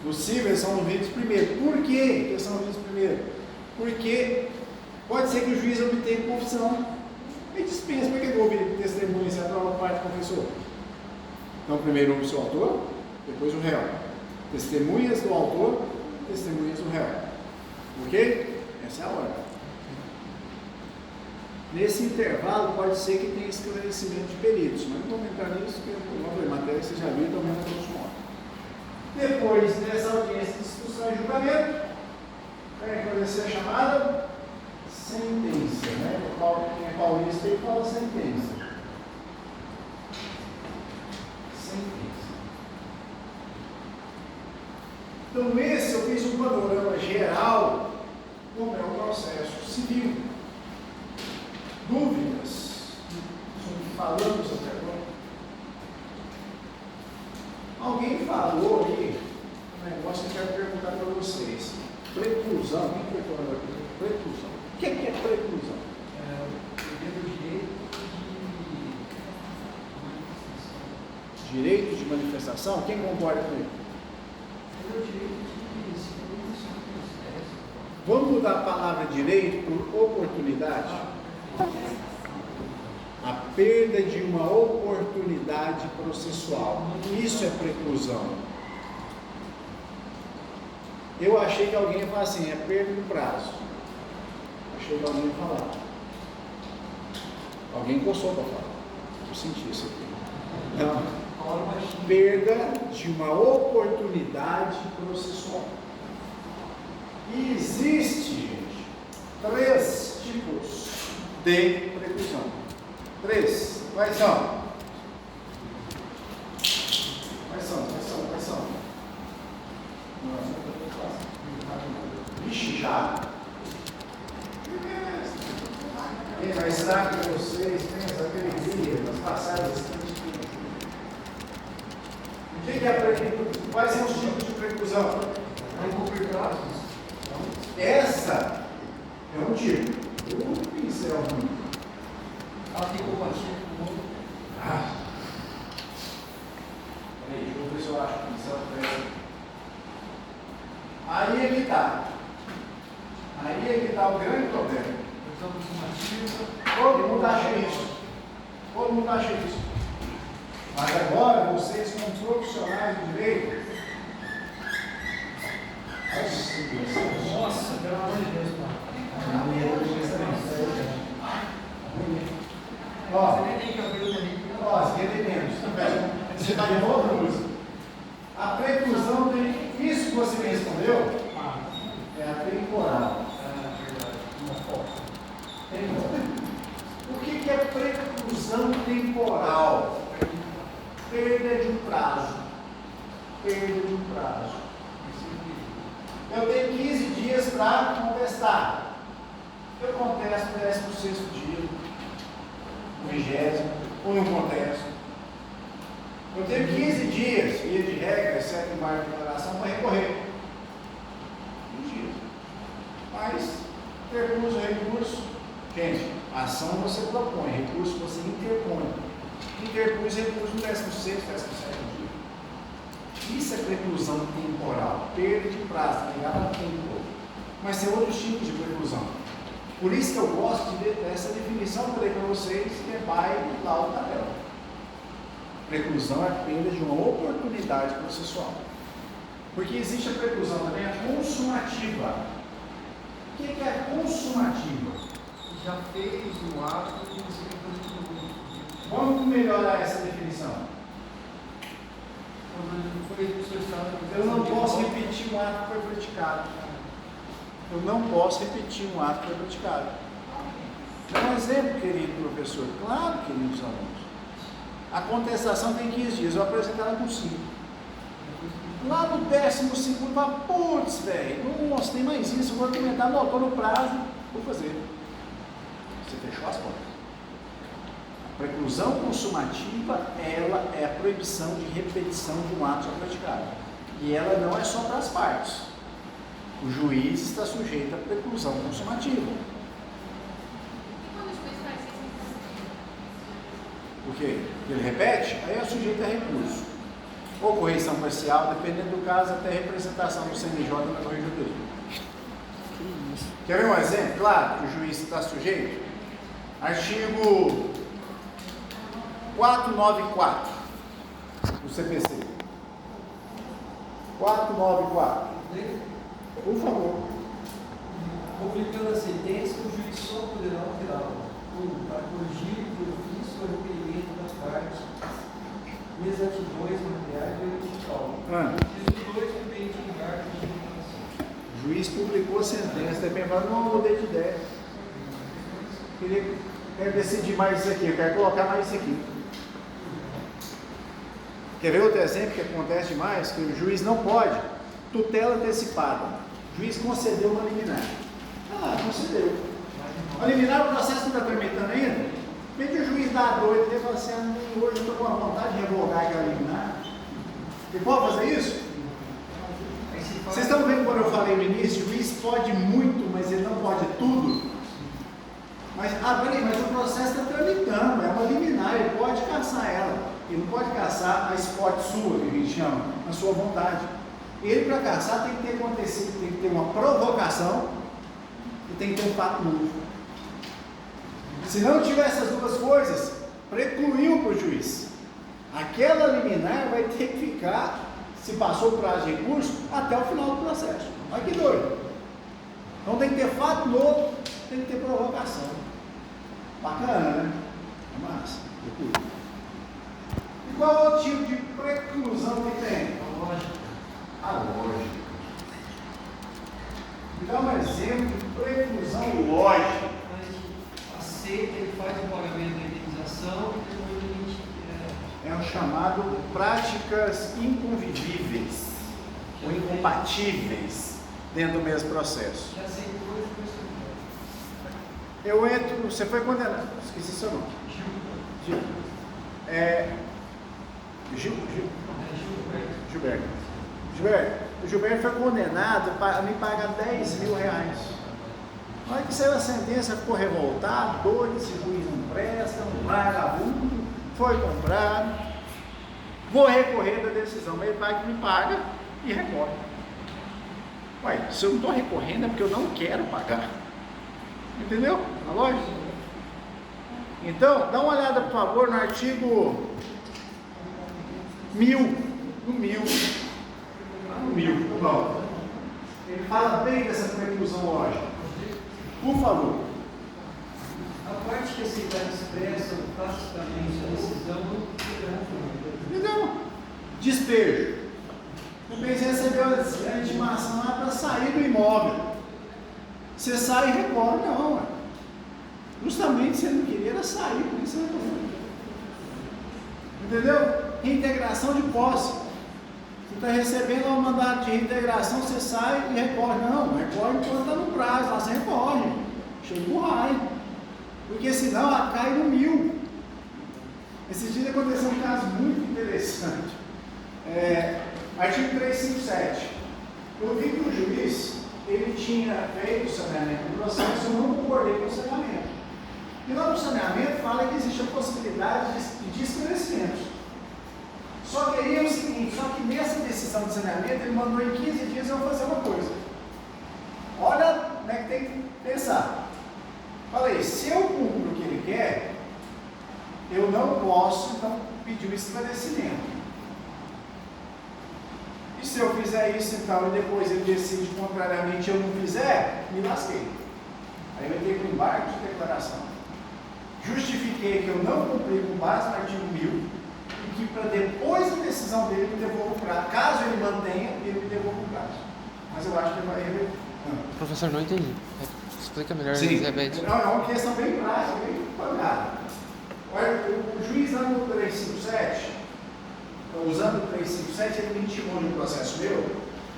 No civil eles são ouvidos primeiro. Por que eles são ouvidos primeiro? Porque pode ser que o juiz obtenha confissão. Ele dispensa, por que eu vou ouvir testemunha se a prova parte confessou? Então primeiro ouve o autor, depois o réu. Testemunhas do autor, testemunhas do réu. Ok? Essa é a ordem. Nesse intervalo pode ser que tenha esclarecimento de peritos, mas não vou entrar nisso, porque é uma matéria que você já viu, então menos grosso modo. Depois dessa audiência de instrução e julgamento, vai acontecer a chamada sentença, né? Quem é paulista ele fala sentença. Sentença. Então esse eu fiz um panorama geral como é o processo civil. Dúvidas sobre falamos até agora? Alguém falou aí um negócio que eu quero perguntar para vocês. Preclusão, quem foi falando aqui? Preclusão. O que é preclusão? Direito de manifestação? Quem concorda com ele? Vamos mudar a palavra direito por oportunidade? A perda de uma oportunidade processual. Isso é preclusão. Eu achei que alguém ia falar assim, é perda do prazo. Achei que alguém ia falar. Alguém coçou para falar. Eu senti isso aqui. Não. Perda de uma oportunidade processual. E existe, gente, 3 tipos de preclusão. 3. Quais são? Quais são? Vixe, já? Quem vai estar com vocês pensa aquele dia, nas passagens. O que é a preclusão? Quais são os tipos de preclusão? Essa é um tipo. O pincel. Ela tem compaixão com o outro. Peraí, deixa eu ver se eu acho o pincel. Aí é que está. Aí é que está o grande problema. Todo mundo acha isso. Todo mundo acha isso. Mas agora, vocês como profissionais de direito, Nossa, pelo amor de Deus, Você nem tem menos. Você está de outra luz. A preclusão tem. Isso que você me respondeu é a temporal. O que é preclusão temporal? Perda de um prazo. Perda de um prazo. Eu tenho 15 dias para contestar. Eu contesto no 16º dia, no 20º, ou não contesto. Eu tenho 15 dias, via de regra, exceto em margem de declaração, para recorrer. 15 dias. Mas, recurso. Gente, ação você propõe, recurso você interpõe. Interpus recurso no 16º, 17º dia. Isso é preclusão temporal, perda de prazo, ligado a tempo. Mas tem outros tipos de preclusão. Por isso que eu gosto dessa definição que eu dei para vocês, que é by lá o tabela. Preclusão é a perda de uma oportunidade processual. Porque existe a preclusão também, a consumativa. O que é a consumativa? Já fez o ato e você tem que fazer de novo. Vamos melhorar essa definição. Eu não posso repetir um ato que foi praticado. Eu não posso repetir um ato que foi praticado. Dá um exemplo, querido professor. Claro, queridos alunos. A contestação tem 15 dias, eu apresento ela com 5. Lá no 15º, fala, putz, velho, nossa, tem mais isso, eu vou argumentar, não, estou no prazo, vou fazer. Você fechou as portas. A preclusão consumativa, ela é a proibição de repetição de um ato já praticado. E ela não é só para as partes. O juiz está sujeito à preclusão consumativa. E quando o juiz faz isso? Por quê? Ele repete? Aí é sujeito a recurso. Ou correção parcial, dependendo do caso, até representação do CNJ na corregedoria. Quer ver um exemplo? Claro que o juiz está sujeito. Artigo 494 do CPC. 494. Por favor. Publicando a sentença, o juiz só poderá alterá-la. 1. Para corrigir por ofício o requerimento da parte, exatidões materiais e edital. Inciso 2, depende de embarque de comunicação. O juiz publicou a sentença, depende, não mudei de ideia. Quero decidir mais isso aqui, eu quero colocar mais isso aqui. Quer ver outro exemplo que acontece demais? Que o juiz não pode, tutela antecipada. O juiz concedeu uma liminar. Concedeu. A liminar, o processo não está tramitando ainda. Vem que o juiz dá a doida e fala assim, hoje eu estou com a vontade de revogar aquela liminar. Ele pode fazer isso? Vocês estão vendo quando eu falei no início, o juiz pode muito, mas ele não pode tudo? Mas o processo está tramitando, é uma liminar, ele pode caçar ela. Ele não pode caçar a spot sua, que a gente chama, a sua vontade. Ele, para caçar, tem que ter acontecido, tem que ter uma provocação e tem que ter um fato novo. Se não tiver essas duas coisas, precluiu para o juiz. Aquela liminar vai ter que ficar, se passou o prazo de recurso, até o final do processo. Olha que doido. Então tem que ter fato novo, tem que ter provocação. Bacana, né? É massa. E qual é o tipo de preclusão que tem? A lógica. Me dá um exemplo de preclusão lógica. Aceita, ele faz o pagamento da indenização e depois ele É o chamado práticas inconvivíveis ou incompatíveis dentro do mesmo processo. já aceitou e depois Eu entro, você foi condenado, esqueci seu nome. Gilberto. O Gilberto foi condenado a me pagar 10 mil reais. Na hora que saiu a sentença, ficou revoltado, doido, esse juiz não presta, um vagabundo, foi comprado. Vou recorrer da decisão, mas ele paga que me paga e recorre. Ué, se eu não estou recorrendo é porque eu não quero pagar. Entendeu? A lógica? Então, dá uma olhada, por favor, no artigo 1000. No 1000. No 1000, bom. Ele fala bem dessa preclusão lógica. Por favor. a parte que aceitar expressa ou tacitamente a decisão não Então, despejo. O bem recebeu a intimação lá para sair do imóvel. Você sai e recorre, não. Justamente você não queria era sair, por isso você recorreu. Entendeu? Reintegração de posse. Você está recebendo um mandato de reintegração, você sai e recorre. Não, recorre enquanto está no prazo, lá você recorre. Chega o raio. Porque senão ela cai no 1000. Esses dias aconteceu um caso muito interessante. Artigo 357. Eu vi que o juiz, ele tinha feito o saneamento do processo, eu não concordei com o saneamento. E lá no saneamento fala que existe a possibilidade de esclarecimentos. Só que aí é o seguinte, só que nessa decisão de saneamento, ele mandou em 15 dias eu fazer uma coisa. Olha, né, que tem que pensar. Falei, se eu cumpro o que ele quer, eu não posso, então, pedir o esclarecimento. E se eu fizer isso, então, e depois ele decide contrariamente eu não fizer, me lasquei. Aí eu entrei com embargo de declaração. Justifiquei que eu não cumpri com base no artigo 1000 e que para depois da decisão dele me devolva o prazo. Caso ele mantenha, ele me devolva o prazo. Mas eu acho que ele vai... Professor, não entendi. Explica melhor. Sim, Repete. não, é uma questão bem prática, bem pancada. Olha, o juiz lá no 357, usando o 357, ele me intimou de um processo meu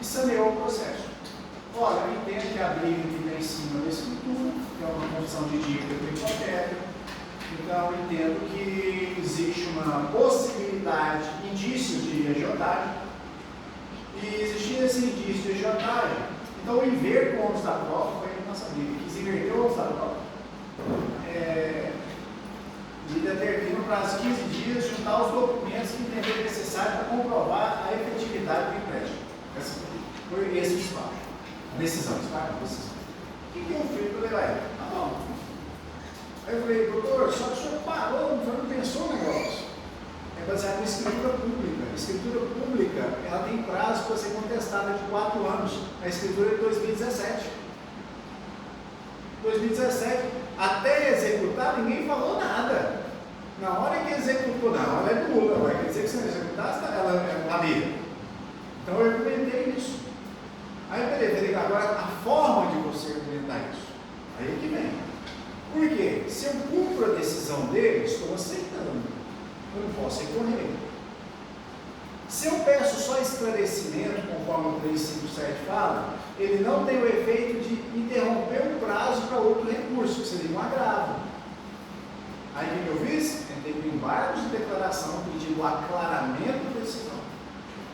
e saneou o processo. Olha, eu entendo que a briga que tem em cima da escritura, que é uma condição de dívida com hipoteca, então eu entendo que existe uma possibilidade, indícios de agiotagem, e existindo esse indício de agiotagem, então eu inverto o ônus da prova, foi a nossa briga, quis inverter o ônus da prova. E determina o prazo de 15 dias juntar os documentos que entender necessário para comprovar a efetividade do empréstimo. Foi esse o despacho. A decisão, despacho, a decisão. O que eu fiz para levar ele? Tá bom. Aí eu falei, doutor, só que o senhor parou, não pensou no negócio. É baseado em escritura pública. A escritura pública, ela tem prazo para ser contestada de 4 anos. A escritura é de 2017. 2017, até executar, ninguém falou nada. Na hora que executou, não, ela é nula, vai quer dizer que se não executasse, ela é valia. Então eu argumentei isso. Aí peraí, agora a forma de você argumentar isso. Aí é que vem. Por quê? Se eu cumpro a decisão dele, estou aceitando. Eu não posso recorrer. Se eu peço só esclarecimento, conforme o 357 fala, ele não tem o efeito de interromper o prazo para outro recurso, que seria um agravo. Aí o que eu fiz? Entrei com embargo de declaração, pedindo o aclaramento da decisão.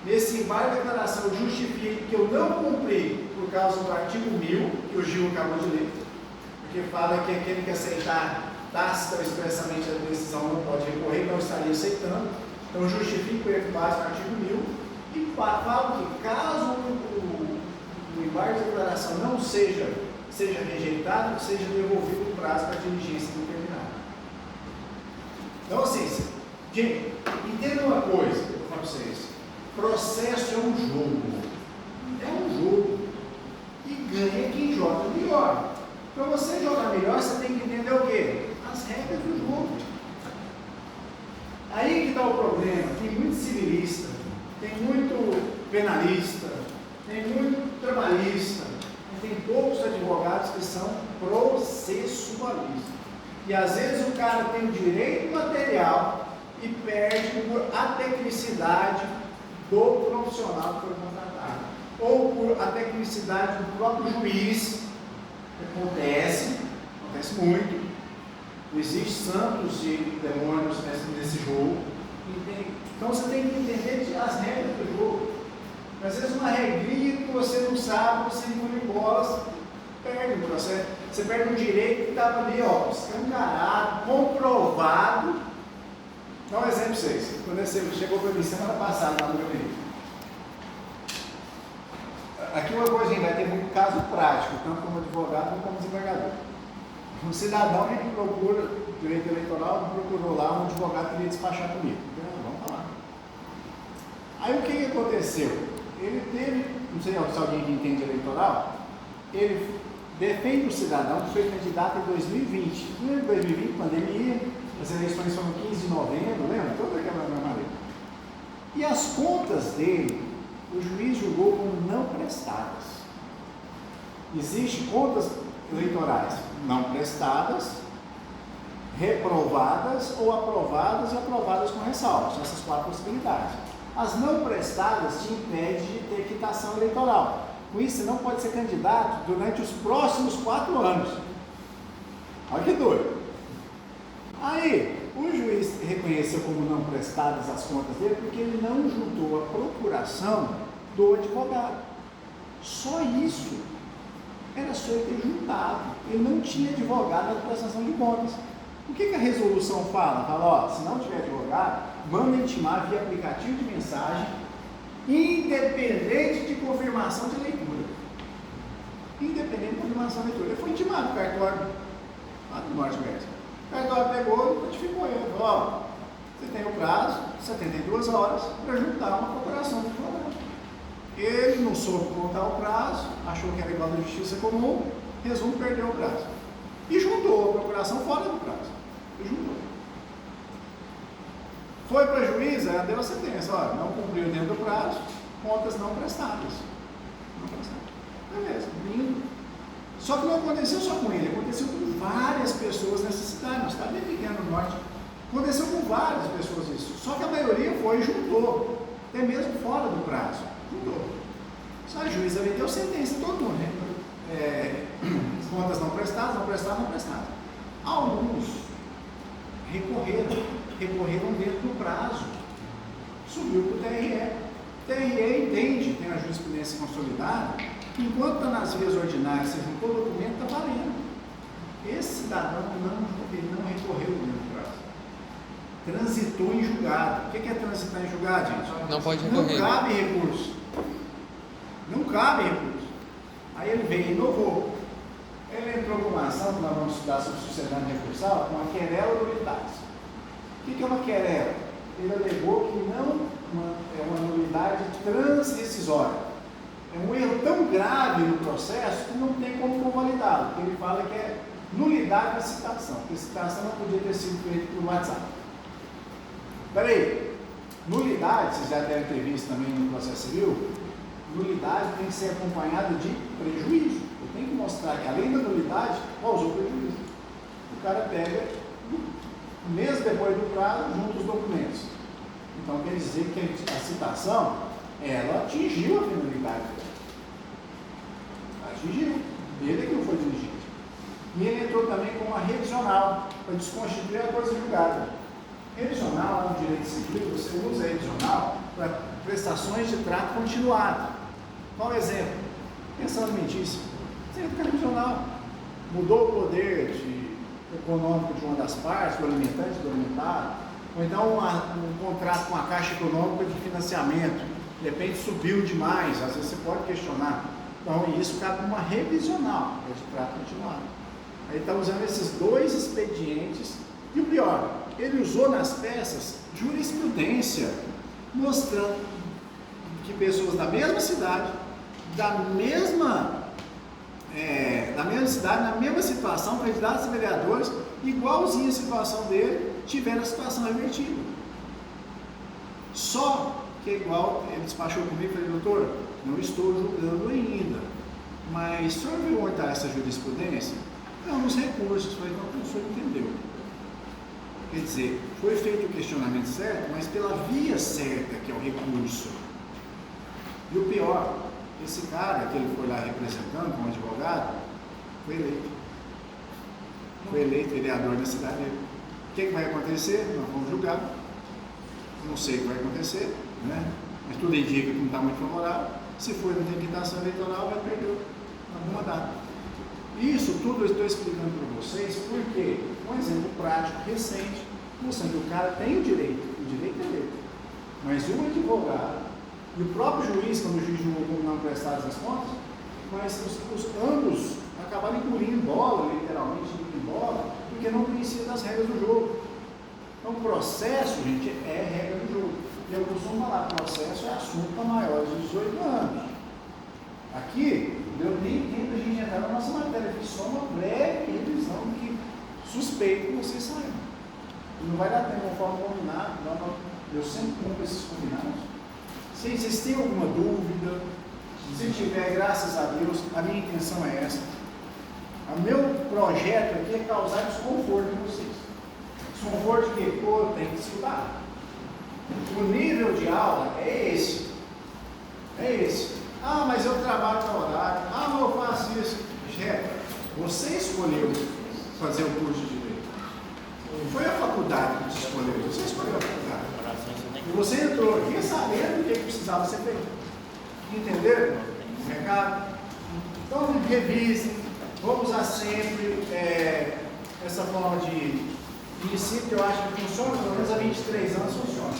Nesse embargo de declaração, eu justifico que eu não cumpri por causa do artigo 1000, que o Gil acabou de ler, porque fala que aquele que aceitar tácita ou expressamente a decisão não pode recorrer, não estaria aceitando. Então, justifico ele com base no artigo 1000 e falo que caso o embargo de declaração não seja rejeitado, seja devolvido o prazo para a diligência determinada. Então, assim, gente, entenda uma coisa, eu vou falar para vocês: processo é um jogo. É um jogo. E ganha quem joga melhor. Para você jogar melhor, você tem que entender o quê? As regras do jogo. Aí que está o problema. Tem muito civilista, tem muito penalista, tem muito trabalhista, tem poucos advogados que são processualistas. E às vezes o cara tem o direito material e perde por atecnicidade do profissional que foi contratado, ou por atecnicidade do próprio juiz. Acontece muito. Não existe santos e demônios nesse jogo. Então você tem que entender as regras do jogo. Às vezes uma regrinha que você não sabe, você engole bolas, perde o processo. Você perde um direito que estava ali, ó, escancarado, comprovado. Dá um exemplo para vocês. Quando você chegou para mim semana passada lá no meu livro. Aqui uma coisa, vai ter muito caso prático, tanto como advogado como desembargador. Um cidadão que procura direito eleitoral, procurou lá um advogado que queria despachar comigo. Vamos falar. Aí o que aconteceu? Ele teve, não sei se alguém que entende eleitoral, ele defende o cidadão que foi candidato em 2020. Em 2020, pandemia, as eleições foram 15 de novembro, lembra? Toda aquela maneira. E as contas dele, o juiz julgou como não prestadas. Existem contas eleitorais não prestadas, reprovadas ou aprovadas e aprovadas com ressalvas. Essas 4 possibilidades. As não prestadas te impedem de ter quitação eleitoral. Com isso, você não pode ser candidato durante os próximos 4 anos. Olha que doido. Aí, O juiz reconheceu como não prestadas as contas dele porque ele não juntou a procuração do advogado. Só isso. Era só ele ter juntado. Ele não tinha advogado na prestação de contas. O que a resolução fala? Fala, ó, se não tiver advogado, manda intimar via aplicativo de mensagem, independente de confirmação de leitura. Independente de confirmação de leitura. Ele foi intimado, o cartório lá do Norte-Oeste. O cartório pegou e notificou ele. Falou, ó, você tem o prazo, 72 horas, para juntar uma procuração de advogado. Ele não soube contar o prazo, achou que era igual da justiça comum, resumo, perdeu o prazo. E juntou a procuração fora do prazo. E juntou. Foi para a juíza, ela deu a sentença, olha, não cumpriu dentro do prazo, contas não prestadas. Não prestadas. Beleza, lindo. Só que não aconteceu só com ele, aconteceu com várias pessoas nessa cidade, uma cidade bem pequena no norte. Aconteceu com várias pessoas isso. Só que a maioria foi e juntou, até mesmo fora do prazo. Juntou. Só a juíza deu sentença, todo mundo, né? Contas não prestadas, não prestadas, não prestadas. Alguns recorreram dentro do prazo. Subiu para o TRE. O TRE entende, tem a jurisprudência consolidada, que enquanto está nas vias ordinárias, você juntou o documento, está valendo. Esse cidadão não recorreu dentro do prazo. Transitou em julgado. O que é transitar em julgado, gente? Não pode recorrer. Não cabe recurso. Não cabe recurso. Aí ele veio e inovou. Ele entrou com uma ação que nós vamos estudar sobre sociedade recursal, com uma querela nulidade. O que é uma querela? Ele alegou que é uma nulidade transrescisória. É um erro tão grave no processo que não tem como convalidá-lo. Ele fala que é nulidade da citação, porque a citação não podia ter sido feita por WhatsApp. Peraí, nulidade, vocês já devem ter visto também no processo civil, nulidade tem que ser acompanhada de prejuízo. Eu tenho que mostrar que além da nulidade, causou prejuízo. O cara pega, mês depois do prazo, junta os documentos. Então quer dizer que a citação, ela atingiu a finalidade. Atingiu. Ele é que não foi dirigido. E ele entrou também com uma revisional, para desconstituir a coisa julgada. Revisional, no direito civil, você usa revisional para prestações de trato continuado. Qual o exemplo? Pensão alimentícia. Você entra com revisional. Mudou o poder econômico de uma das partes, do alimentante, do alimentado, ou então um contrato com a Caixa Econômica de financiamento, de repente subiu demais, às vezes você pode questionar. Então isso cabe uma revisional, é de trato continuado. Aí está usando esses dois expedientes, e o pior, ele usou nas peças jurisprudência, mostrando que pessoas da mesma cidade, da mesma cidade, na mesma situação, candidatos a vereadores, igualzinha a situação dele, tiveram a situação revertida. Só que é igual, ele despachou comigo e falou, doutor, não estou julgando ainda, mas o senhor viu onde está essa jurisprudência? Não, nos recursos. Falei, não, o senhor entendeu. Quer dizer, foi feito o questionamento certo, mas pela via certa, que é o recurso. E o pior, esse cara que ele foi lá representando como advogado, foi eleito. Foi eleito vereador da cidade dele. O que vai acontecer? Nós vamos julgar. Não sei o que vai acontecer, né? Mas tudo indica que não está muito favorável. Se for na quitação eleitoral, vai perder alguma data. Isso tudo eu estou explicando para vocês porque um exemplo prático recente, mostrando que o cara tem o direito é dele. Mas o advogado e o próprio juiz, quando o juiz julgou como não prestadas as contas, mas ambos acabaram engolindo bola, literalmente engolindo bola, porque não conheciam das regras do jogo. Então, o processo, gente, é regra do jogo. E eu costumo falar, processo é assunto para maiores de 18 anos. Aqui, deu nem tempo a gente entrar na nossa matéria, fiz só uma breve revisão que suspeito que vocês saibam. E não vai dar tempo, conforme combinado, eu sempre cumpro esses combinados. Se existir alguma dúvida, se tiver, graças a Deus, a minha intenção é essa. O meu projeto aqui é causar desconforto em vocês. Desconforto de que? Pô, tem que estudar. O nível de aula é esse. É esse. Ah, mas eu trabalho no horário. Ah, mas eu faço isso. Gente, você escolheu fazer o curso de direito. Não foi a faculdade que você entrou aqui sabendo o que precisava ser feito. Entenderam o recado? Então, revisem. Vamos usar sempre essa forma de ensino, que eu acho que funciona, pelo menos há 23 anos funciona.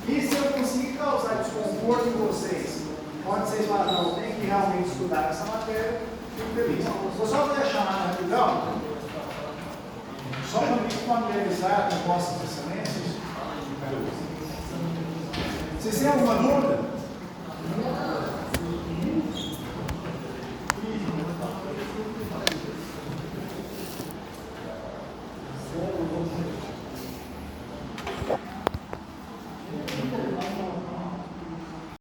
E se eu conseguir causar desconforto em vocês, onde vocês falam, não, tem que realmente estudar essa matéria, fico feliz. Vou só fazer a chamada rapidão, só para me familiarizar com vossas excelências. Vocês têm alguma dúvida?